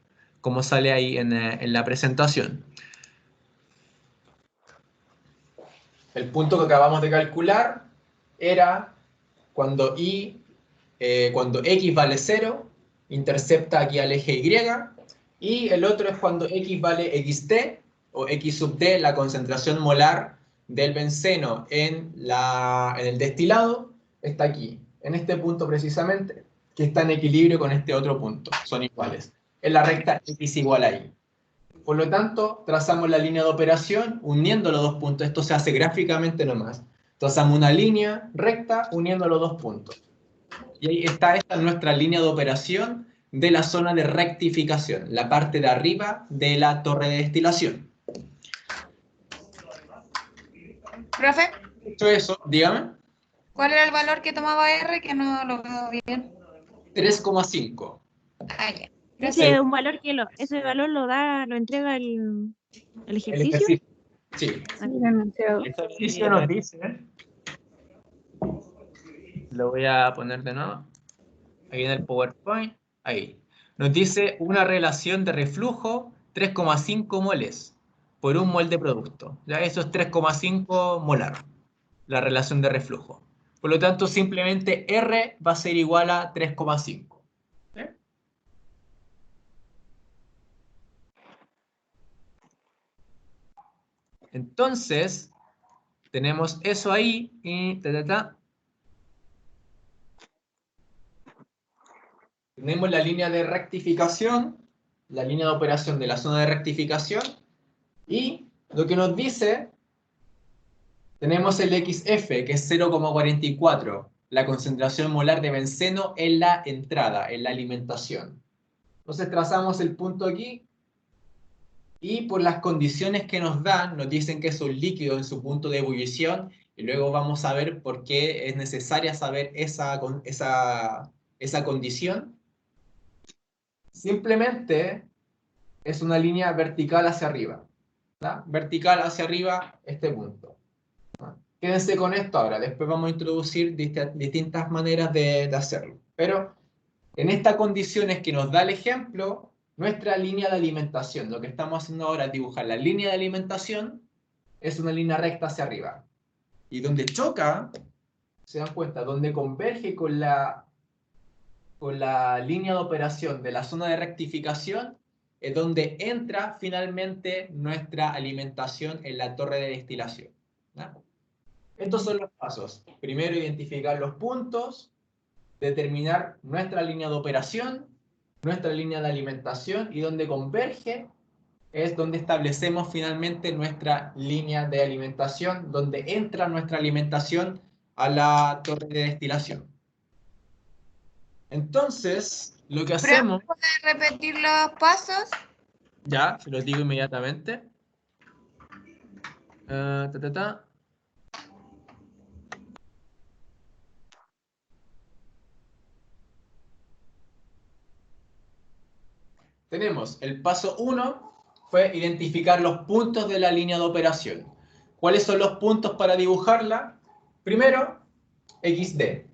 como sale ahí en la presentación. El punto que acabamos de calcular era cuando cuando x vale 0, intercepta aquí al eje y, y el otro es cuando x vale xd, o x sub d, la concentración molar del benceno en el destilado, está aquí, en este punto precisamente, que está en equilibrio con este otro punto, son iguales. Es la recta x igual a y. Por lo tanto, trazamos la línea de operación uniendo los dos puntos. Esto se hace gráficamente nomás. Trazamos una línea recta uniendo los dos puntos. Y ahí está, esta es nuestra línea de operación de la zona de rectificación, la parte de arriba de la torre de destilación. Profe, Hecho eso, dígame. ¿cuál era el valor que tomaba R? Que no lo veo bien. 3,5. Ah, ya. Ese Gracias. es un valor ese valor lo entrega el El ejercicio. ejercicio. Sí. Sí, enunciado. El ejercicio nos dice Lo voy a poner de nuevo. Ahí en el PowerPoint. Ahí. Nos dice una relación de reflujo 3,5 moles por un mol de producto. Ya eso es 3,5 molar, la relación de reflujo. Por lo tanto, simplemente R va a ser igual a 3,5. ¿Eh? Entonces, tenemos eso ahí y tenemos la línea de rectificación, la línea de operación de la zona de rectificación, y lo que nos dice, tenemos el XF, que es 0,44, la concentración molar de benceno en la entrada, en la alimentación. Entonces trazamos el punto aquí, y por las condiciones que nos dan, nos dicen que es un líquido en su punto de ebullición, y luego vamos a ver por qué es necesaria saber esa condición. Simplemente es una línea vertical hacia arriba. ¿No? Vertical hacia arriba, este punto. ¿No? Quédense con esto ahora, después vamos a introducir distintas maneras de hacerlo. Pero en estas condiciones que nos da el ejemplo, nuestra línea de alimentación, lo que estamos haciendo ahora es dibujar la línea de alimentación, es una línea recta hacia arriba. Y donde choca, se dan cuenta, donde converge con la línea de operación de la zona de rectificación, es donde entra finalmente nuestra alimentación en la torre de destilación. ¿No? Estos son los pasos. Primero, identificar los puntos, determinar nuestra línea de operación, nuestra línea de alimentación, y donde converge es donde establecemos finalmente nuestra línea de alimentación, donde entra nuestra alimentación a la torre de destilación. Entonces, lo que hacemos... ¿Puedes repetir los pasos? Ya, se los digo inmediatamente. Tenemos el paso 1, fue identificar los puntos de la línea de operación. ¿Cuáles son los puntos para dibujarla? Primero, XD.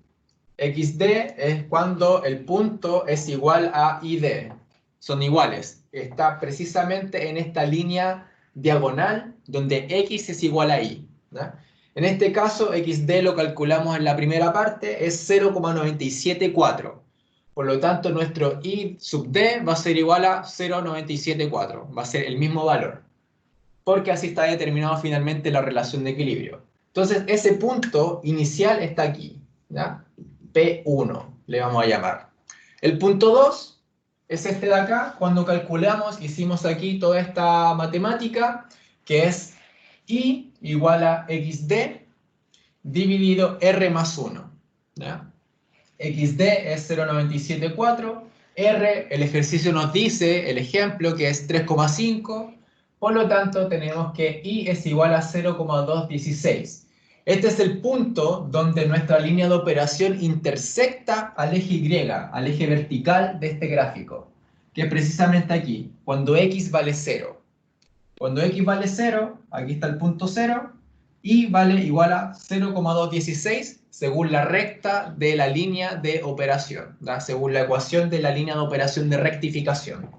XD es cuando el punto es igual a ID. Son iguales. Está precisamente en esta línea diagonal donde X es igual a Y. ¿No? En este caso, XD lo calculamos en la primera parte, es 0,974. Por lo tanto, nuestro I sub D va a ser igual a 0,974. Va a ser el mismo valor. Porque así está determinado finalmente la relación de equilibrio. Entonces, ese punto inicial está aquí. ¿Ya? P1 le vamos a llamar. El punto 2 es este de acá, cuando calculamos, hicimos aquí toda esta matemática, que es I igual a XD dividido R más 1. ¿Ya? XD es 0,974, R, el ejercicio nos dice, el ejemplo, que es 3,5, por lo tanto tenemos que I es igual a 0,216. Este es el punto donde nuestra línea de operación intersecta al eje Y, al eje vertical de este gráfico, que es precisamente aquí, cuando X vale 0. Cuando X vale 0, aquí está el punto 0, Y vale igual a 0,216 según la recta de la línea de operación, ¿da? Según la ecuación de la línea de operación de rectificación.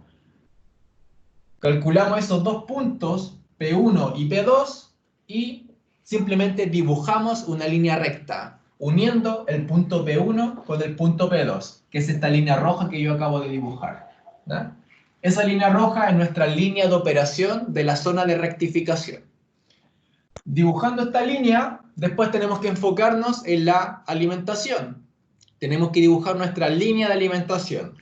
Calculamos esos dos puntos, P1 y P2, y simplemente dibujamos una línea recta, uniendo el punto P1 con el punto P2, que es esta línea roja que yo acabo de dibujar. ¿Da? Esa línea roja es nuestra línea de operación de la zona de rectificación. Dibujando esta línea, después tenemos que enfocarnos en la alimentación. Tenemos que dibujar nuestra línea de alimentación.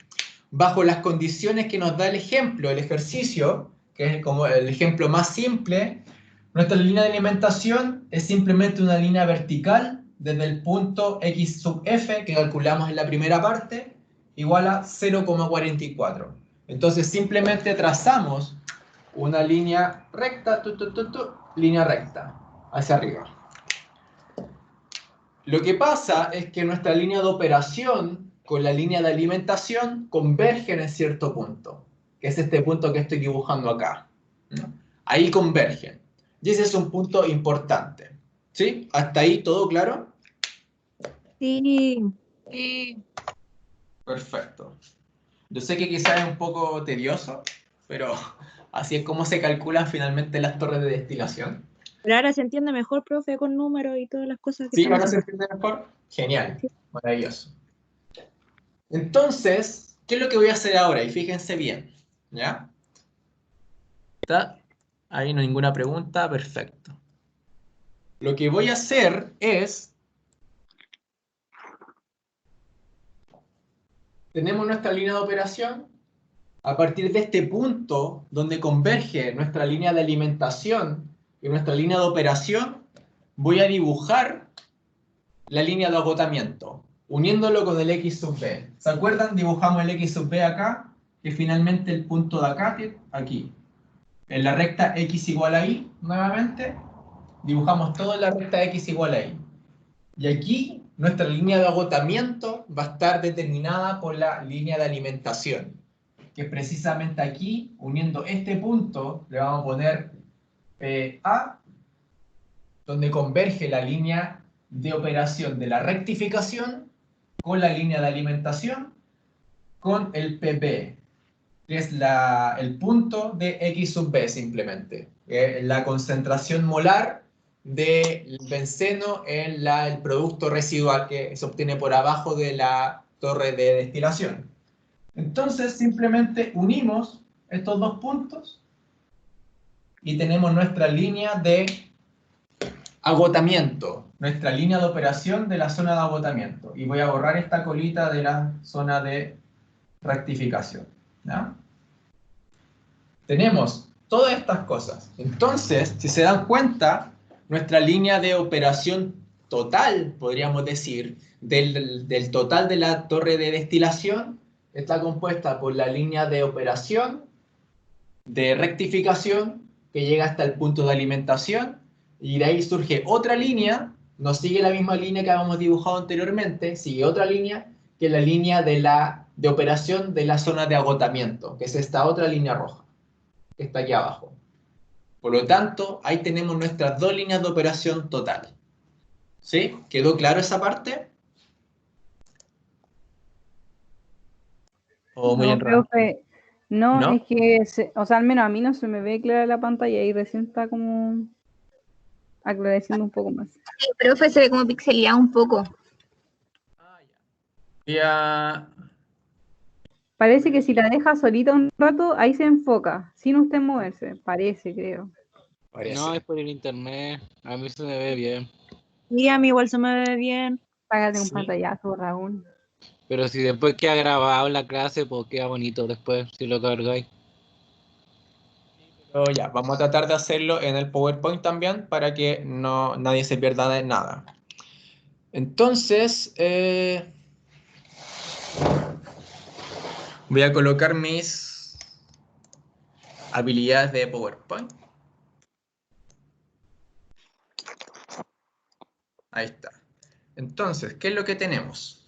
Bajo las condiciones que nos da el ejemplo, el ejercicio, que es como el ejemplo más simple, nuestra línea de alimentación es simplemente una línea vertical desde el punto X sub F, que calculamos en la primera parte, igual a 0,44. Entonces simplemente trazamos una línea recta, línea recta, hacia arriba. Lo que pasa es que nuestra línea de operación con la línea de alimentación convergen en cierto punto, que es este punto que estoy dibujando acá. ¿No? Ahí convergen. Y ese es un punto importante. ¿Sí? ¿Hasta ahí todo claro? Sí, Sí. Perfecto. Yo sé que quizás es un poco tedioso, pero así es como se calculan finalmente las torres de destilación. pero ahora se entiende mejor, profe, con números y todas las cosas que ¿Sí? estamos ¿Ahora se haciendo. entiende mejor? Genial, Sí. maravilloso. Entonces, ¿qué es lo que voy a hacer ahora? Y fíjense bien, ¿ya? ¿Está? Ahí no hay ninguna pregunta, perfecto. Lo que voy a hacer es, tenemos nuestra línea de operación, a partir de este punto donde converge nuestra línea de alimentación y nuestra línea de operación, voy a dibujar la línea de agotamiento, uniéndolo con el X sub B. ¿Se acuerdan? Dibujamos el X sub B acá, que finalmente el punto de acá, aquí. En la recta X igual a Y, nuevamente, dibujamos todo en la recta X igual a Y. Y aquí nuestra línea de agotamiento va a estar determinada por la línea de alimentación, que precisamente aquí, uniendo este punto, le vamos a poner PA, donde converge la línea de operación de la rectificación con la línea de alimentación con el PP, que es el punto de X sub B simplemente. La concentración molar del benceno en el producto residual que se obtiene por abajo de la torre de destilación. Entonces simplemente unimos estos dos puntos y tenemos nuestra línea de agotamiento, nuestra línea de operación de la zona de agotamiento. Y voy a borrar esta colita de la zona de rectificación, ¿no? Tenemos todas estas cosas. Entonces, si se dan cuenta, nuestra línea de operación total, podríamos decir, del total de la torre de destilación, está compuesta por la línea de operación, de rectificación, que llega hasta el punto de alimentación, y de ahí surge otra línea, no sigue la misma línea que habíamos dibujado anteriormente, sigue otra línea, que es la línea de operación de la zona de agotamiento, que es esta otra línea roja que está aquí abajo. Por lo tanto, ahí tenemos nuestras dos líneas de operación total. ¿Sí? ¿Quedó claro esa parte? ¿O muy No, enredado? profe, no, ¿No? es que, o sea, al menos a mí no se me ve clara la pantalla y recién está como aclareciendo un poco más. El profe se ve como pixeleado un poco. Ya. Parece que si la deja solita un rato, ahí se enfoca, sin usted moverse, parece, creo. Parece. No, es por el internet. A mí se me ve bien. Y a mí igual se me ve bien. Págate un Sí. pantallazo, Raúl. Pero si después queda grabado la clase, pues queda bonito después, si lo cargáis. Pero ya, vamos a tratar de hacerlo en el PowerPoint también para que nadie se pierda de nada. Entonces, voy a colocar mis habilidades de PowerPoint. Ahí está. Entonces, ¿qué es lo que tenemos?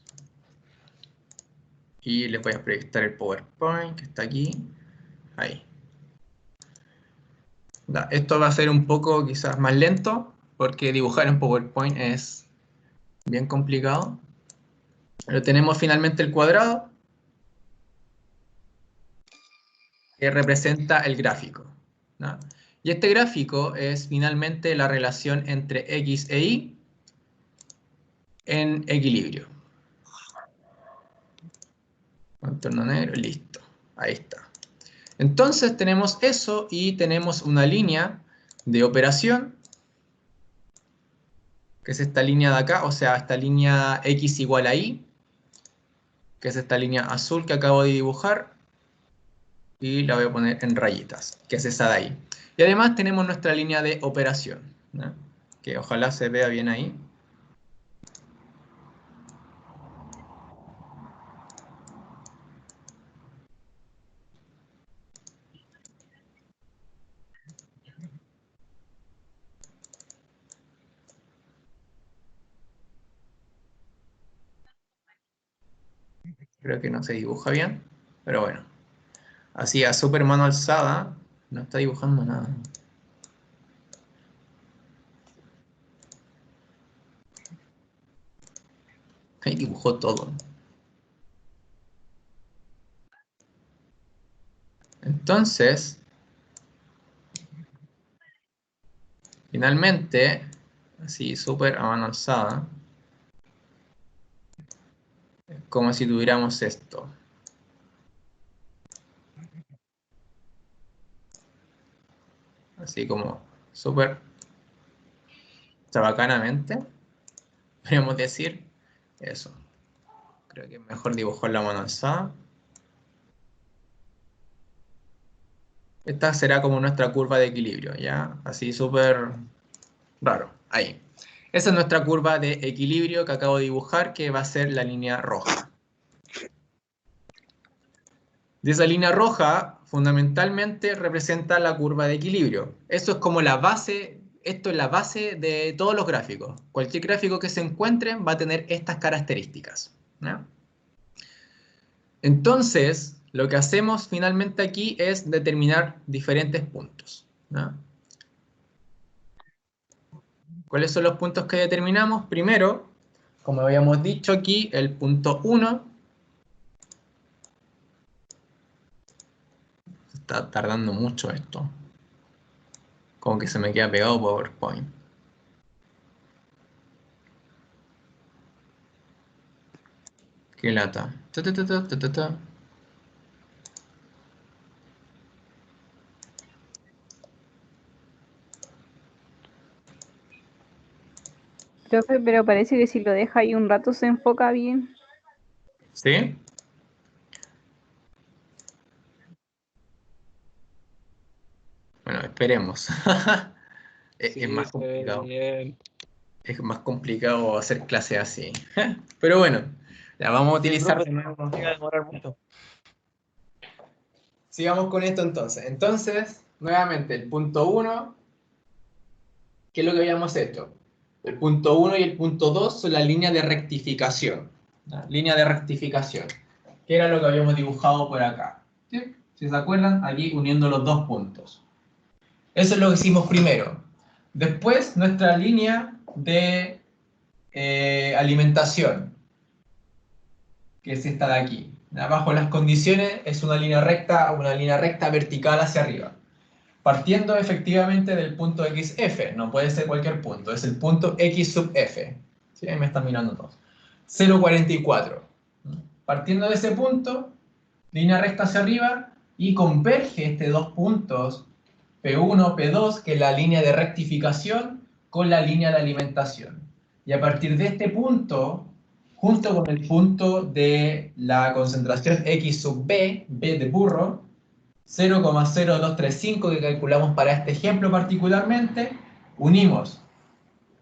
Y les voy a proyectar el PowerPoint que está aquí. Ahí. Esto va a ser un poco quizás más lento porque dibujar en PowerPoint es bien complicado. Pero tenemos finalmente el cuadrado que representa el gráfico, ¿no? Y este gráfico es finalmente la relación entre X e Y en equilibrio. Contorno negro, listo. Ahí está. Entonces tenemos eso y tenemos una línea de operación, que es esta línea de acá, o sea, esta línea X igual a Y, que es esta línea azul que acabo de dibujar, y la voy a poner en rayitas, que es esa de ahí. Y además tenemos nuestra línea de operación, ¿no? Que ojalá se vea bien ahí. Creo que no se dibuja bien, pero bueno. Así a super mano alzada, no está dibujando nada. dibujó todo. Entonces, finalmente, así súper a mano alzada, es como si tuviéramos esto. Así como súper chabacanamente, podríamos decir eso. Creo que es mejor dibujar la mano alzada. Esta será como nuestra curva de equilibrio, ¿ya? Así súper raro. Ahí. Esa es nuestra curva de equilibrio que acabo de dibujar, que va a ser la línea roja. De esa línea roja, fundamentalmente representa la curva de equilibrio. Eso es como la base, esto es la base de todos los gráficos. Cualquier gráfico que se encuentre va a tener estas características, ¿no? Entonces, lo que hacemos finalmente aquí es determinar diferentes puntos, ¿no? ¿Cuáles son los puntos que determinamos? Primero, como habíamos dicho aquí, el punto 1. Está tardando mucho esto. Como que se me queda pegado PowerPoint. Qué lata. Ta, ta, ta, ta, ta, ta, ta. Profe, pero parece que si lo deja ahí un rato se enfoca bien. ¿Sí? Bueno, esperemos. Sí, Es más se ve complicado. bien. Es más complicado hacer clases así. Pero bueno, la vamos a Sí, utilizar profe, de nuevo. no llega a demorar mucho. Sigamos con esto entonces. Entonces, nuevamente, el punto 1, ¿qué es lo que habíamos hecho? El punto 1 y el punto 2 son la línea de rectificación. ¿Ya? Línea de rectificación. Que era lo que habíamos dibujado por acá. ¿Sí? Si se acuerdan, aquí uniendo los dos puntos. Eso es lo que hicimos primero. Después, nuestra línea de alimentación, que es esta de aquí. Bajo las condiciones es una línea recta vertical hacia arriba. Partiendo efectivamente del punto XF, no puede ser cualquier punto, es el punto X sub F. ¿Sí? Ahí me están mirando todos. 0,44. Partiendo de ese punto, línea recta hacia arriba, y converge este dos puntos, P1, P2, que es la línea de rectificación, con la línea de alimentación. Y a partir de este punto, junto con el punto de la concentración X sub B, B de burro, 0,0235 que calculamos para este ejemplo particularmente, unimos,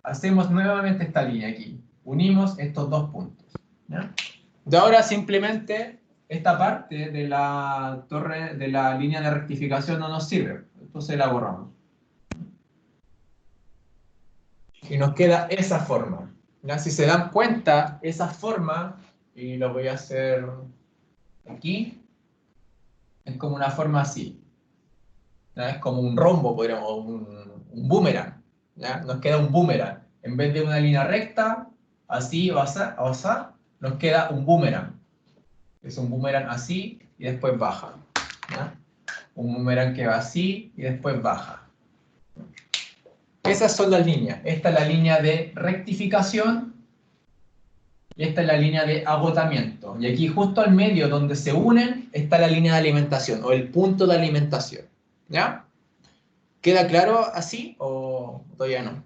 hacemos nuevamente esta línea aquí, unimos estos dos puntos, ¿ya? De ahora simplemente esta parte de la torre, de la línea de rectificación no nos sirve, entonces la borramos. Y nos queda esa forma, ¿ya? Si se dan cuenta, esa forma, y lo voy a hacer aquí, es como una forma así. ¿Ya? Es como un rombo, podríamos, un boomerang, ¿ya? Nos queda un boomerang. En vez de una línea recta, así o así, nos queda un boomerang. Es un boomerang así y después baja, ¿ya? Un boomerang que va así y después baja. Esas son las líneas. Esta es la línea de rectificación y esta es la línea de agotamiento. Y aquí justo al medio donde se unen está la línea de alimentación o el punto de alimentación, ¿ya? ¿Queda claro así o todavía no?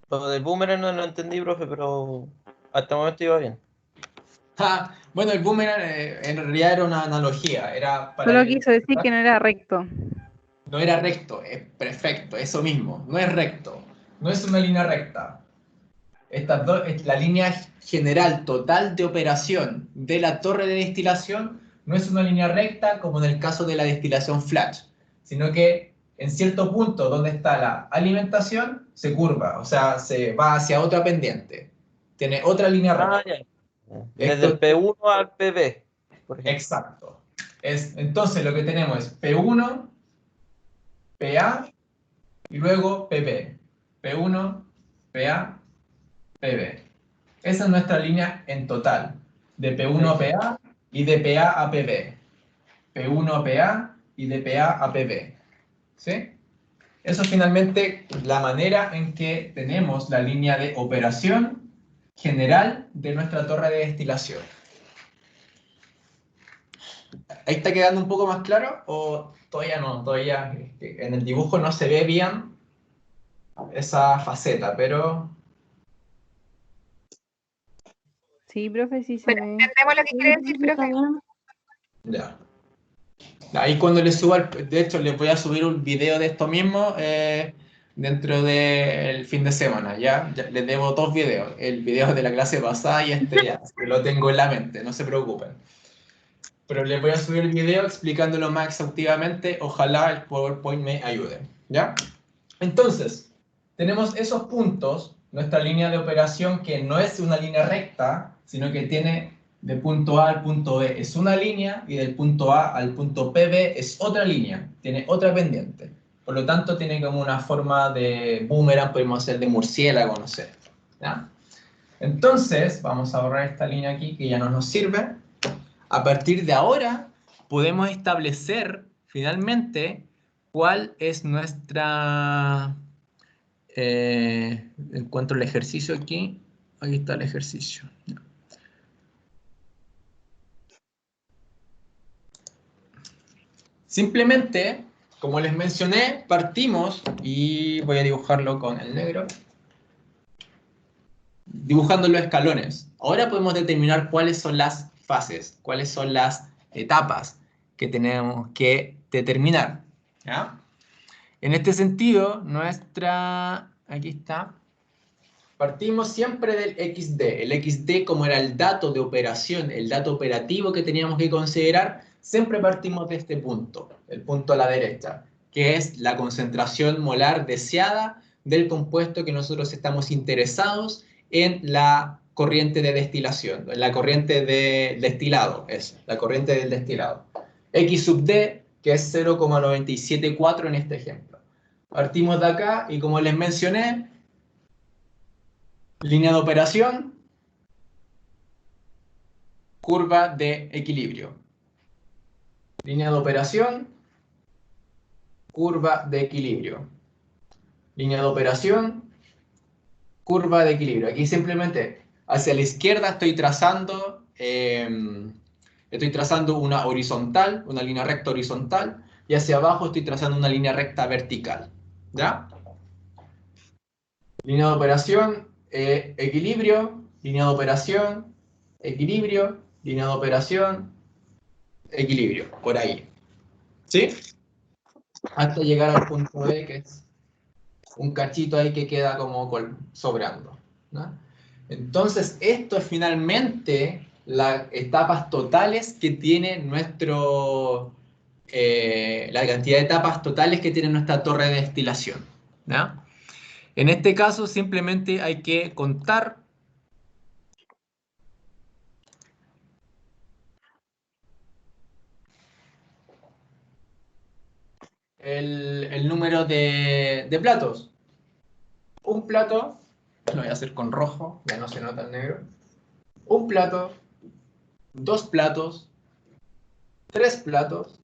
Lo del boomerang no lo entendí, profe, pero hasta el momento iba bien. Bueno, el boomerang en realidad era una analogía, era para Solo quiso decir que no era recto. no era recto, es perfecto, eso mismo, no es recto, no es una línea recta. Estas dos, la línea general total de operación de la torre de destilación no es una línea recta como en el caso de la destilación flash, sino que en cierto punto donde está la alimentación se curva, o sea, se va hacia otra pendiente, tiene otra línea recta. Ah, ya. Desde el P1 al PB, por ejemplo. Exacto, Entonces lo que tenemos es P1, PA y luego PP. P1, PA, PB. Esa es nuestra línea en total, de P1 a PA y de PA a PB. P1 a PA y de PA a PB. ¿Sí? Eso es finalmente la manera en que tenemos la línea de operación general de nuestra torre de destilación. ¿Ahí está quedando un poco más claro? ¿O todavía no? Todavía en el dibujo no se ve bien esa faceta, pero... Sí, profe, sí se Pero ve. entendemos lo que quiere decir, profe. Ya. Ahí cuando les suba, de hecho les voy a subir un video de esto mismo dentro del fin de semana, ¿ya? Les debo 2 videos, el video de la clase pasada y este ya, que lo tengo en la mente, no se preocupen. Pero les voy a subir el video explicándolo más exhaustivamente, ojalá el PowerPoint me ayude, ¿ya? Entonces, tenemos esos puntos, nuestra línea de operación que no es una línea recta, sino que tiene de punto A al punto B es una línea y del punto A al punto PB es otra línea, tiene otra pendiente. Por lo tanto, tiene como una forma de boomerang, podemos hacer de murciélago, no sé. ¿Ya? Entonces, vamos a borrar esta línea aquí que ya no nos sirve. A partir de ahora, podemos establecer finalmente cuál es nuestra... encuentro el ejercicio aquí. Aquí está el ejercicio. Simplemente, como les mencioné, partimos y voy a dibujarlo con el negro. Dibujando los escalones. Ahora podemos determinar cuáles son las fases, cuáles son las etapas que tenemos que determinar. ¿Ya? En este sentido, aquí está, partimos siempre del XD. El XD, como era el dato de operación, el dato operativo que teníamos que considerar, siempre partimos de este punto, el punto a la derecha, que es la concentración molar deseada del compuesto que nosotros estamos interesados en la corriente de destilación, en la corriente de destilado, es la corriente del destilado. X sub D, que es 0,974 en este ejemplo. Partimos de acá y como les mencioné, línea de operación, curva de equilibrio. Línea de operación, curva de equilibrio. Línea de operación, curva de equilibrio. Aquí simplemente hacia la izquierda estoy trazando una horizontal, una línea recta horizontal, y hacia abajo estoy trazando una línea recta vertical. ¿Ya? Línea de operación, equilibrio, línea de operación, equilibrio, línea de operación, equilibrio, por ahí. ¿Sí? Hasta llegar al punto B, que es un cachito ahí que queda como sobrando, ¿no? Entonces, esto es finalmente las etapas totales que tiene la cantidad de etapas totales que tiene nuestra torre de destilación, ¿no? En este caso, simplemente hay que contar el número de platos. Un plato, lo voy a hacer con rojo, ya no se nota el negro. Un plato, 2 platos, 3 platos,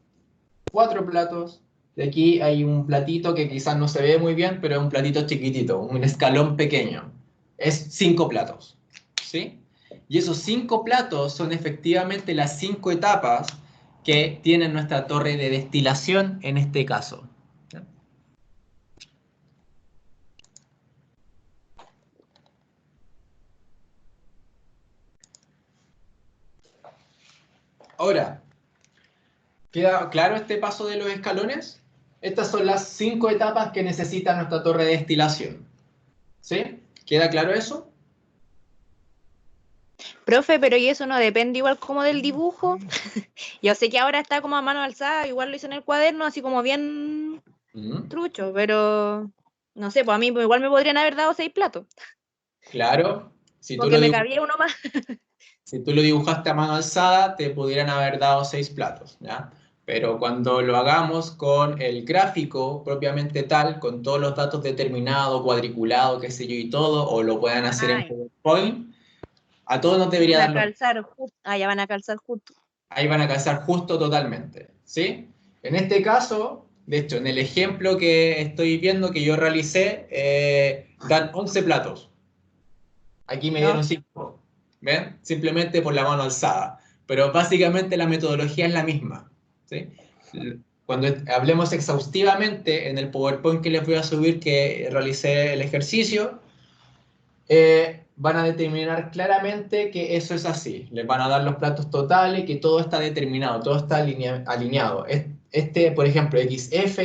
4 platos. De aquí hay un platito que quizás no se ve muy bien, pero es un platito chiquitito, un escalón pequeño. Es 5 platos, ¿sí? Y esos 5 platos son efectivamente las 5 etapas que tiene nuestra torre de destilación en este caso. Ahora, ¿queda claro este paso de los escalones? Estas son las 5 etapas que necesita nuestra torre de destilación. ¿Sí? ¿Queda claro eso? Profe, pero ¿y eso no depende igual como del dibujo? Yo sé que ahora está como a mano alzada, igual lo hice en el cuaderno, así como bien trucho, pero no sé, pues a mí igual me podrían haber dado 6 platos, Claro. Si tú porque lo me dibujas, cabía uno más. Si tú lo dibujaste a mano alzada, te pudieran haber dado 6 platos, ¿ya? Pero cuando lo hagamos con el gráfico propiamente tal, con todos los datos determinados, cuadriculados, qué sé yo y todo, o lo puedan hacer en Ay. PowerPoint, a todos nos debería Van dar a lo calzar justo. Ah, ya van a calzar justo. ahí van a calzar justo totalmente, ¿sí? En este caso, de hecho, en el ejemplo que estoy viendo que yo realicé, dan 11 platos. Aquí me dieron 5, ¿ven? Simplemente por la mano alzada. Pero básicamente la metodología es la misma, ¿sí? Cuando hablemos exhaustivamente en el PowerPoint que les voy a subir que realicé el ejercicio, van a determinar claramente que eso es así. Les van a dar los platos totales, que todo está determinado, todo está alineado. Este, por ejemplo, XF,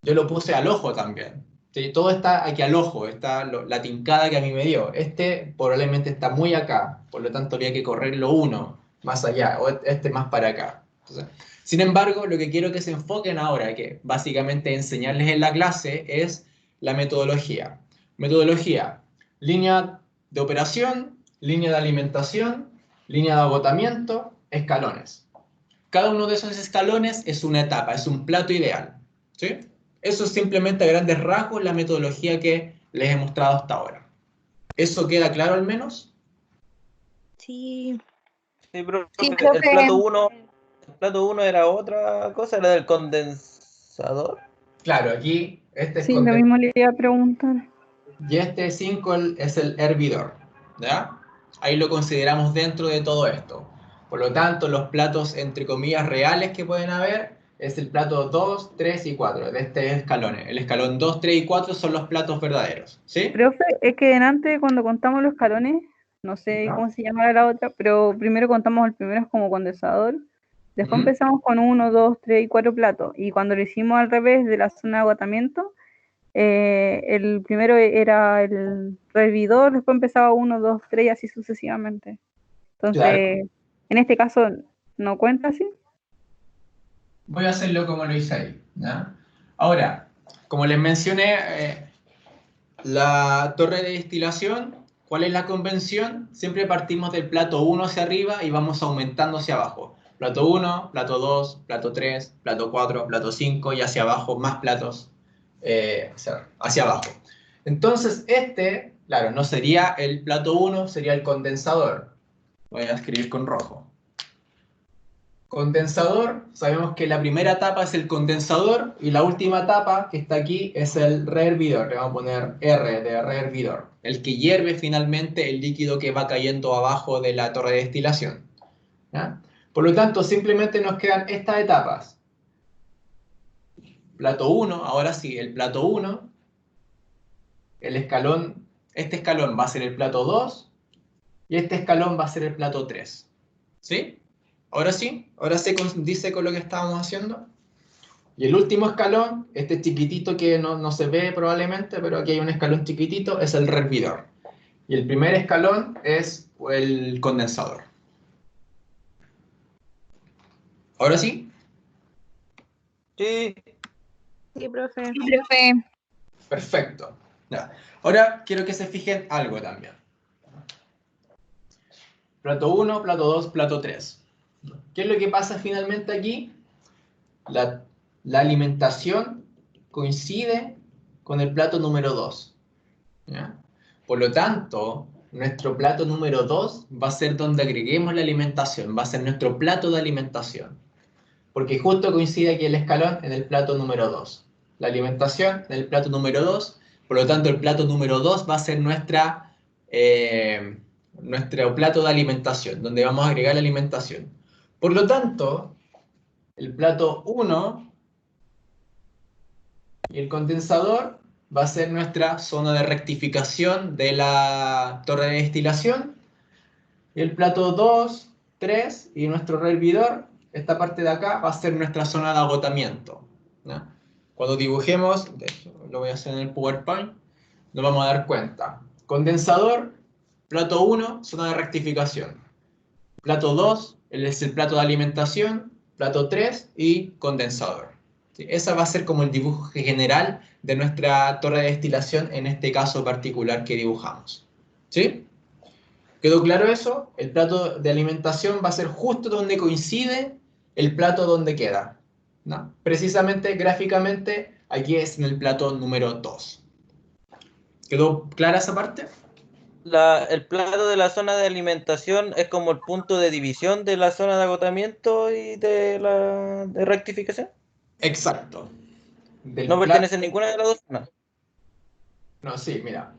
yo lo puse al ojo también. ¿Sí? Todo está aquí al ojo, está la tincada que a mí me dio. Este probablemente está muy acá, por lo tanto habría que correrlo uno más allá, o este más para acá. Entonces, sin embargo, lo que quiero que se enfoquen ahora, que básicamente enseñarles en la clase, es la metodología. Metodología, línea de operación, línea de alimentación, línea de agotamiento, escalones. Cada uno de esos escalones es una etapa, es un plato ideal, ¿sí? Eso es simplemente a grandes rasgos la metodología que les he mostrado hasta ahora. ¿Eso queda claro al menos? Sí. Sí, profe, Sí, el profe. plato 1 era otra cosa, era del condensador. Claro, aquí este es Sí, lo mismo le iba a preguntar. y este 5 es el hervidor, ¿ya? Ahí lo consideramos dentro de todo esto. Por lo tanto, los platos, entre comillas, reales que pueden haber es el plato 2, 3 y 4 de este escalón. El escalón 2, 3 y 4 son los platos verdaderos, ¿sí? Profe, es que delante cuando contamos los escalones, no sé ¿No? cómo se llama la otra, pero primero contamos el primero como condensador, después Ujú. empezamos con 1, 2, 3 y 4 platos, y cuando lo hicimos al revés de la zona de agotamiento, el primero era el hervidor, después empezaba 1, 2, 3 y así sucesivamente. Claro. Entonces, en este caso, ¿no cuenta así? Voy a hacerlo como lo hice ahí, ¿ya? Ahora, como les mencioné, la torre de destilación, ¿cuál es la convención? Siempre partimos del plato 1 hacia arriba y vamos aumentando hacia abajo. Plato 1, plato 2, plato 3, plato 4, plato 5 y hacia abajo más platos hacia abajo. Entonces este, claro, no sería el plato 1, sería el condensador. Voy a escribir con rojo. Condensador, sabemos que la primera etapa es el condensador y la última etapa que está aquí es el rehervidor. Le vamos a poner R de rehervidor, el que hierve finalmente el líquido que va cayendo abajo de la torre de destilación, ¿ya? Por lo tanto, simplemente nos quedan estas etapas. Plato 1, ahora sí, el plato 1, el escalón, este escalón va a ser el plato 2 y este escalón va a ser el plato 3. ¿Sí? Ahora sí, ahora se dice con lo que estábamos haciendo. Y el último escalón, este chiquitito que no se ve probablemente, pero aquí hay un escalón chiquitito, es el rehervidor. Y el primer escalón es el condensador. ¿Ahora sí? Sí, Sí, profe. Sí, profe. Perfecto. Ya. Ahora quiero que se fijen algo también. Plato 1, plato 2, plato 3. ¿Qué es lo que pasa finalmente aquí? La alimentación coincide con el plato número 2. ¿Ya? Por lo tanto, nuestro plato número 2 va a ser donde agreguemos la alimentación, va a ser nuestro plato de alimentación. Porque justo coincide aquí el escalón en el plato número 2. La alimentación en el plato número 2, por lo tanto el plato número 2 va a ser nuestro plato de alimentación, donde vamos a agregar la alimentación. Por lo tanto, el plato 1 y el condensador va a ser nuestra zona de rectificación de la torre de destilación. Y el plato 2, 3 y nuestro rehervidor, esta parte de acá, va a ser nuestra zona de agotamiento, ¿no? Cuando dibujemos, de hecho, lo voy a hacer en el PowerPoint, nos vamos a dar cuenta. Condensador, plato 1, zona de rectificación. Plato 2, es el plato de alimentación. Plato 3 y condensador. ¿Sí? Esa va a ser como el dibujo general de nuestra torre de destilación en este caso particular que dibujamos. ¿Sí? ¿Quedó claro eso? El plato de alimentación va a ser justo donde coincide el plato donde queda, ¿no? Precisamente, gráficamente, aquí es en el plato número 2. ¿Quedó clara esa parte? El plato de la zona de alimentación es como el punto de división de la zona de agotamiento y de la de rectificación. Exacto. No pertenece a ninguna de las dos zonas. No, sí, mira.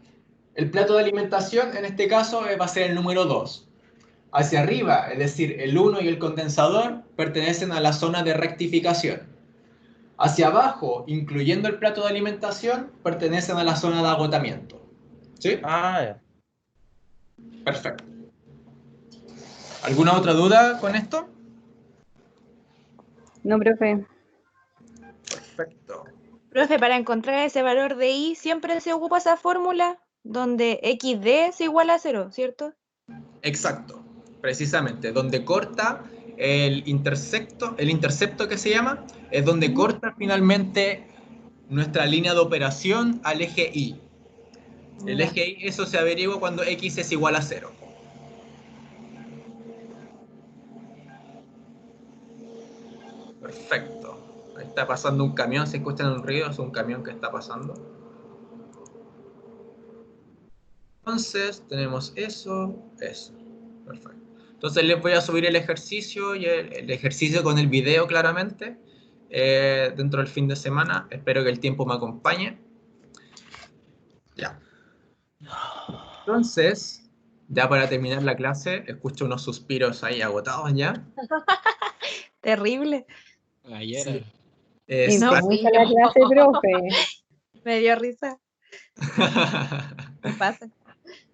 El plato de alimentación, en este caso, va a ser el número 2. Hacia arriba, es decir, el 1 y el condensador, pertenecen a la zona de rectificación. Hacia abajo, incluyendo el plato de alimentación, pertenecen a la zona de agotamiento. ¿Sí? Ah, ya. Perfecto. ¿Alguna otra duda con esto? No, profe. Perfecto. Profe, para encontrar ese valor de I siempre se ocupa esa fórmula donde XD es igual a 0, ¿cierto? Exacto. Precisamente, donde corta el intercepto que se llama, es donde corta finalmente nuestra línea de operación al eje Y. El Ya. eje Y, eso se averigua cuando X es igual a 0. Perfecto. Ahí está pasando un camión, se escuchan un ruido, es un camión que está pasando. Entonces, tenemos eso. Perfecto. Entonces les voy a subir el ejercicio y el ejercicio con el video claramente dentro del fin de semana. Espero que el tiempo me acompañe. Ya. Entonces, ya para terminar la clase, escucho unos suspiros ahí agotados ya. Terrible. Ayer. Sí. No, Intensa sí, la clase, profe. me dio risa. Me pasa.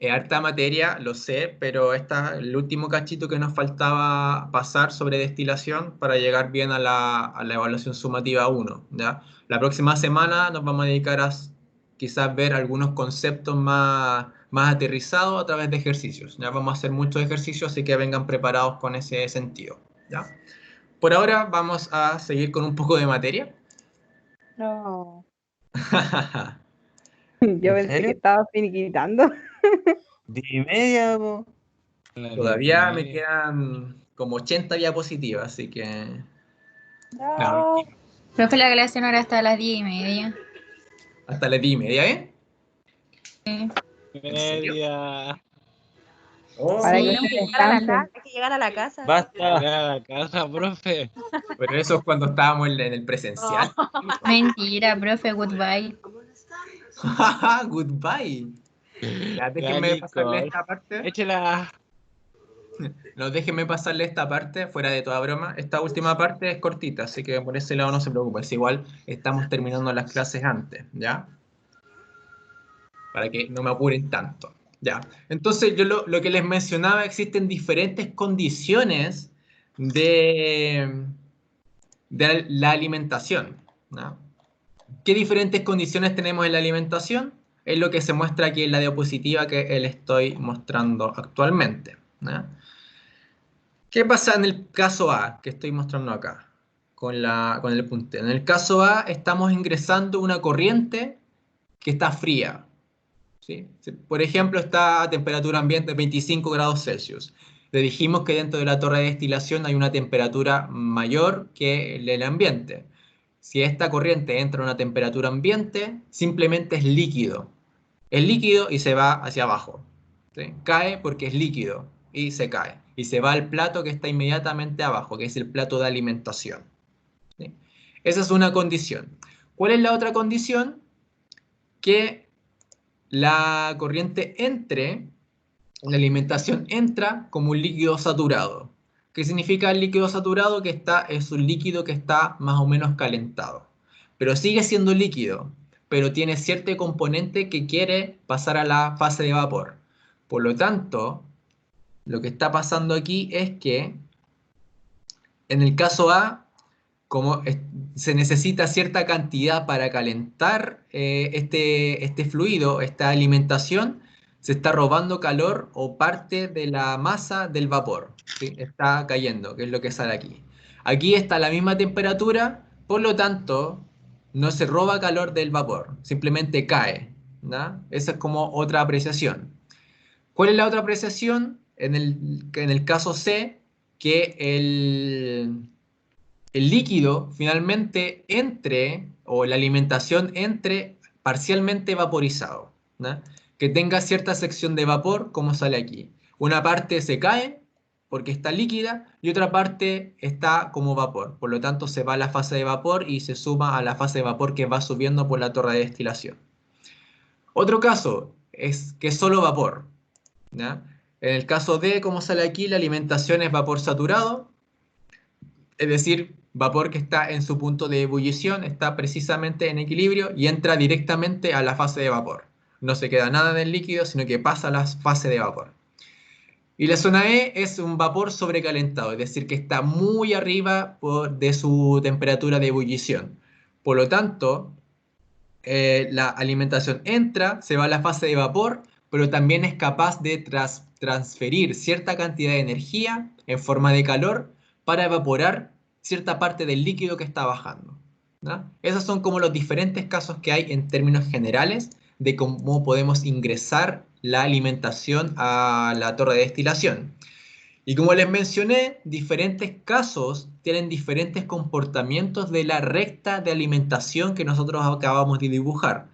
Harta materia, lo sé, pero el último cachito que nos faltaba pasar sobre destilación para llegar bien a la evaluación sumativa 1, ¿ya? La próxima semana nos vamos a dedicar a quizás ver algunos conceptos más aterrizados a través de ejercicios. Ya vamos a hacer muchos ejercicios, así que vengan preparados con ese sentido, ¿ya? Por ahora vamos a seguir con un poco de materia. No. Yo ¿En pensé que serio? estaba finiquitando. 10:30, po. Todavía me quedan como 80 diapositivas, así que... No, Profe, la clase no era hasta las 10:30. hasta las 10:30, ¿eh? Sí. ¿En serio? Media. Oh, Para que Tenemos que llegar a la casa, hay que llegar a la casa. Basta. Llegar a la casa, profe. pero eso es cuando estábamos en el presencial. Mentira, profe, goodbye. Goodbye. Ya, déjenme Ya, pasarle Nicole. esta parte. Échela. No, déjenme pasarle esta parte, fuera de toda broma. Esta última parte es cortita, así que por ese lado no se preocupen. Es igual, estamos terminando las clases antes, ¿ya? Para que no me apuren tanto, ¿ya? Entonces, yo lo que les mencionaba, existen diferentes condiciones de la alimentación, ¿no? ¿Qué diferentes condiciones tenemos en la alimentación? Es lo que se muestra aquí en la diapositiva que les estoy mostrando actualmente, ¿no? ¿Qué pasa en el caso A que estoy mostrando acá con el puntero? En el caso A estamos ingresando una corriente que está fría, ¿sí? Por ejemplo, está a temperatura ambiente de 25 grados Celsius. Le dijimos que dentro de la torre de destilación hay una temperatura mayor que el ambiente. Si esta corriente entra a una temperatura ambiente, simplemente es líquido. Es líquido y se va hacia abajo, ¿sí? Cae porque es líquido y se cae. Y se va al plato que está inmediatamente abajo, que es el plato de alimentación, ¿sí? Esa es una condición. ¿Cuál es la otra condición? Que la corriente entre, la alimentación entra como un líquido saturado. ¿Qué significa el líquido saturado? Que es un líquido que está más o menos calentado. Pero sigue siendo líquido, pero tiene cierto componente que quiere pasar a la fase de vapor. Por lo tanto, lo que está pasando aquí es que en el caso A, como se necesita cierta cantidad para calentar este fluido, esta alimentación, se está robando calor o parte de la masa del vapor, ¿sí? Está cayendo, que es lo que sale aquí. Aquí está a la misma temperatura, por lo tanto, no se roba calor del vapor, simplemente cae, ¿no? Esa es como otra apreciación. ¿Cuál es la otra apreciación? en el caso C, que el líquido finalmente entre, o la alimentación entre parcialmente vaporizado, ¿no? Que tenga cierta sección de vapor, como sale aquí. Una parte se cae porque está líquida y otra parte está como vapor. Por lo tanto, se va a la fase de vapor y se suma a la fase de vapor que va subiendo por la torre de destilación. Otro caso es que es solo vapor, ¿ya? En el caso D, como sale aquí, la alimentación es vapor saturado, es decir, vapor que está en su punto de ebullición, está precisamente en equilibrio y entra directamente a la fase de vapor. No se queda nada del líquido, sino que pasa a la fase de vapor. Y la zona E es un vapor sobrecalentado, es decir, que está muy arriba de su temperatura de ebullición. Por lo tanto, la alimentación entra, se va a la fase de vapor, pero también es capaz de transferir cierta cantidad de energía en forma de calor para evaporar cierta parte del líquido que está bajando, ¿no? Esos son como los diferentes casos que hay en términos generales de cómo podemos ingresar la alimentación a la torre de destilación. Y como les mencioné, diferentes casos tienen diferentes comportamientos de la recta de alimentación que nosotros acabamos de dibujar.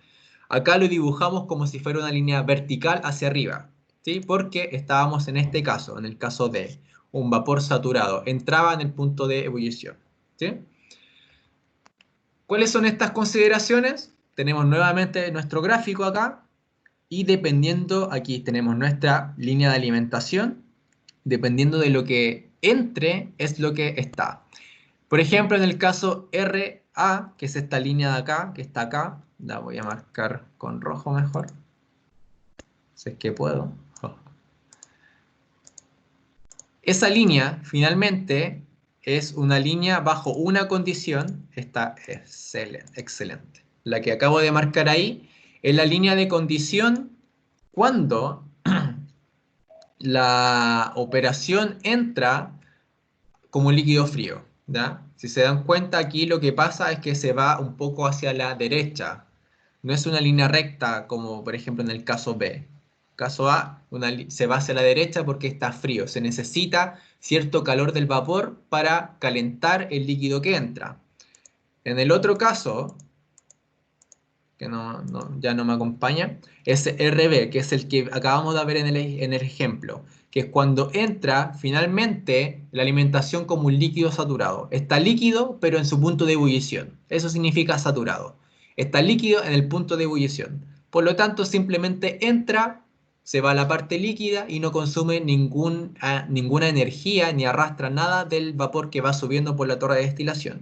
Acá lo dibujamos como si fuera una línea vertical hacia arriba, ¿sí? Porque estábamos en este caso, en el caso de un vapor saturado, entraba en el punto de ebullición, ¿sí? ¿Cuáles son estas consideraciones? Tenemos nuevamente nuestro gráfico acá y dependiendo, aquí tenemos nuestra línea de alimentación. Dependiendo de lo que entre, es lo que está. Por ejemplo, en el caso RA, que es esta línea de acá, que está acá, la voy a marcar con rojo mejor, si es que puedo. Esa línea, finalmente, es una línea bajo una condición, está excelente. La que acabo de marcar ahí es la línea de condición cuando la operación entra como líquido frío, ¿ya? Si se dan cuenta, aquí lo que pasa es que se va un poco hacia la derecha. No es una línea recta como por ejemplo en el caso B. Caso A, se va hacia la derecha porque está frío. Se necesita cierto calor del vapor para calentar el líquido que entra. En el otro caso, que ya no me acompaña, es RB, que es el que acabamos de ver en el ejemplo, que es cuando entra finalmente la alimentación como un líquido saturado. Está líquido, pero en su punto de ebullición. Eso significa saturado. Está líquido en el punto de ebullición. Por lo tanto, simplemente entra, se va a la parte líquida y no consume ninguna energía ni arrastra nada del vapor que va subiendo por la torre de destilación.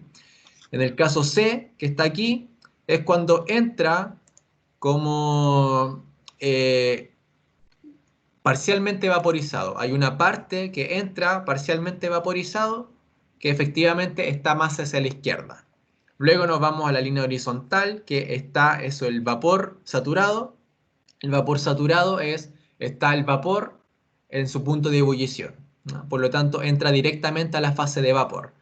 En el caso C, que está aquí, es cuando entra como parcialmente vaporizado. Hay una parte que entra parcialmente vaporizado que efectivamente está más hacia la izquierda. Luego nos vamos a la línea horizontal, que está eso, el vapor saturado. El vapor saturado está el vapor en su punto de ebullición, ¿no? Por lo tanto, entra directamente a la fase de vapor.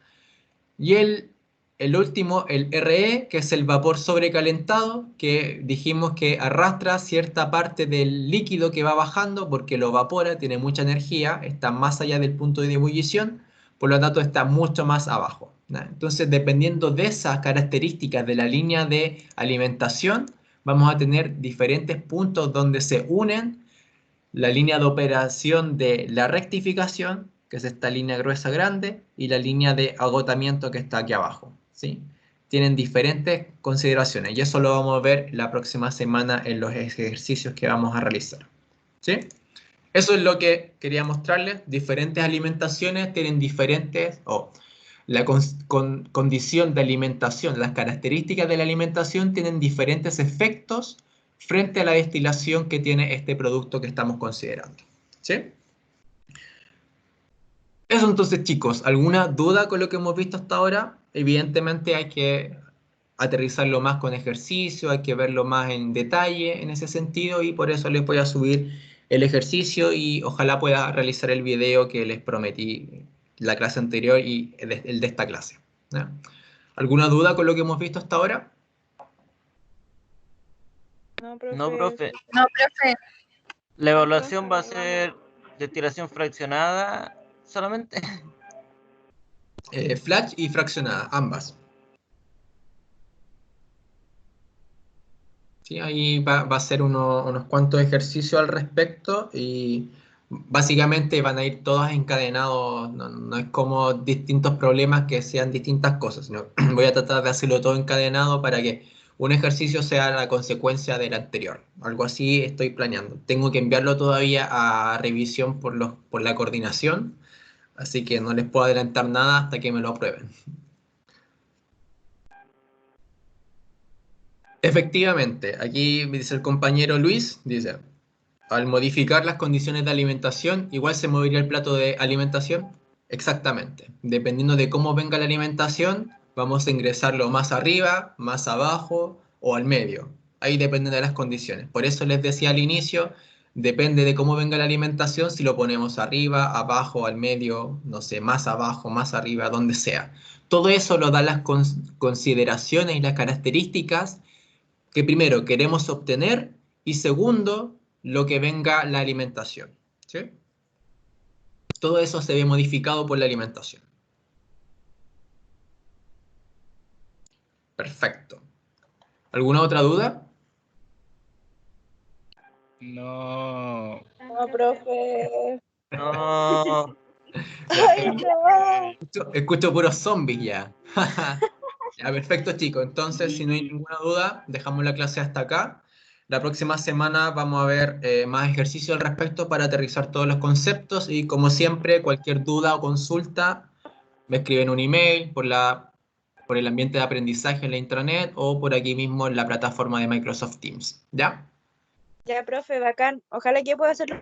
Y el último, el RE, que es el vapor sobrecalentado, que dijimos que arrastra cierta parte del líquido que va bajando porque lo evapora, tiene mucha energía, está más allá del punto de ebullición, por lo tanto está mucho más abajo, ¿no? Entonces, dependiendo de esas características de la línea de alimentación, vamos a tener diferentes puntos donde se unen la línea de operación de la rectificación, que es esta línea gruesa grande, y la línea de agotamiento que está aquí abajo, ¿sí? Tienen diferentes consideraciones y eso lo vamos a ver la próxima semana en los ejercicios que vamos a realizar, ¿sí? Eso es lo que quería mostrarles. Diferentes alimentaciones tienen diferentes, la condición de alimentación, las características de la alimentación tienen diferentes efectos frente a la destilación que tiene este producto que estamos considerando, ¿sí? Eso entonces, chicos, ¿alguna duda con lo que hemos visto hasta ahora? Evidentemente hay que aterrizarlo más con ejercicio, hay que verlo más en detalle en ese sentido y por eso les voy a subir el ejercicio y ojalá pueda realizar el video que les prometí la clase anterior y el de esta clase, ¿no? ¿Alguna duda con lo que hemos visto hasta ahora? No, profe. No, profe. No, profe. La evaluación va a ser Destilación fraccionada solamente. Flash y fraccionada, ambas. Sí, ahí va a ser unos cuantos ejercicios al respecto y básicamente van a ir todos encadenados, no es como distintos problemas que sean distintas cosas, sino voy a tratar de hacerlo todo encadenado para que un ejercicio sea la consecuencia del anterior. Algo así estoy planeando. Tengo que enviarlo todavía a revisión por la coordinación, así que no les puedo adelantar nada hasta que me lo aprueben. Efectivamente, aquí me dice el compañero Luis, dice, al modificar las condiciones de alimentación, igual se movería el plato de alimentación. Exactamente. Dependiendo de cómo venga la alimentación, vamos a ingresarlo más arriba, más abajo o al medio. Ahí depende de las condiciones. Por eso les decía al inicio, depende de cómo venga la alimentación, si lo ponemos arriba, abajo, al medio, no sé, más abajo, más arriba, donde sea. Todo eso lo dan las consideraciones y las características que primero queremos obtener y segundo, lo que venga la alimentación. ¿Sí? Todo eso se ve modificado por la alimentación. Perfecto. ¿Alguna otra duda? No. No, profe. No. Ay, no. Escucho puros zombies ya. Ya, perfecto, chicos. Entonces, si no hay ninguna duda, dejamos la clase hasta acá. La próxima semana vamos a ver más ejercicios al respecto para aterrizar todos los conceptos y como siempre, cualquier duda o consulta, me escriben un email por el ambiente de aprendizaje en la intranet o por aquí mismo en la plataforma de Microsoft Teams. ¿Ya? Ya, profe, bacán. Ojalá que pueda hacerlo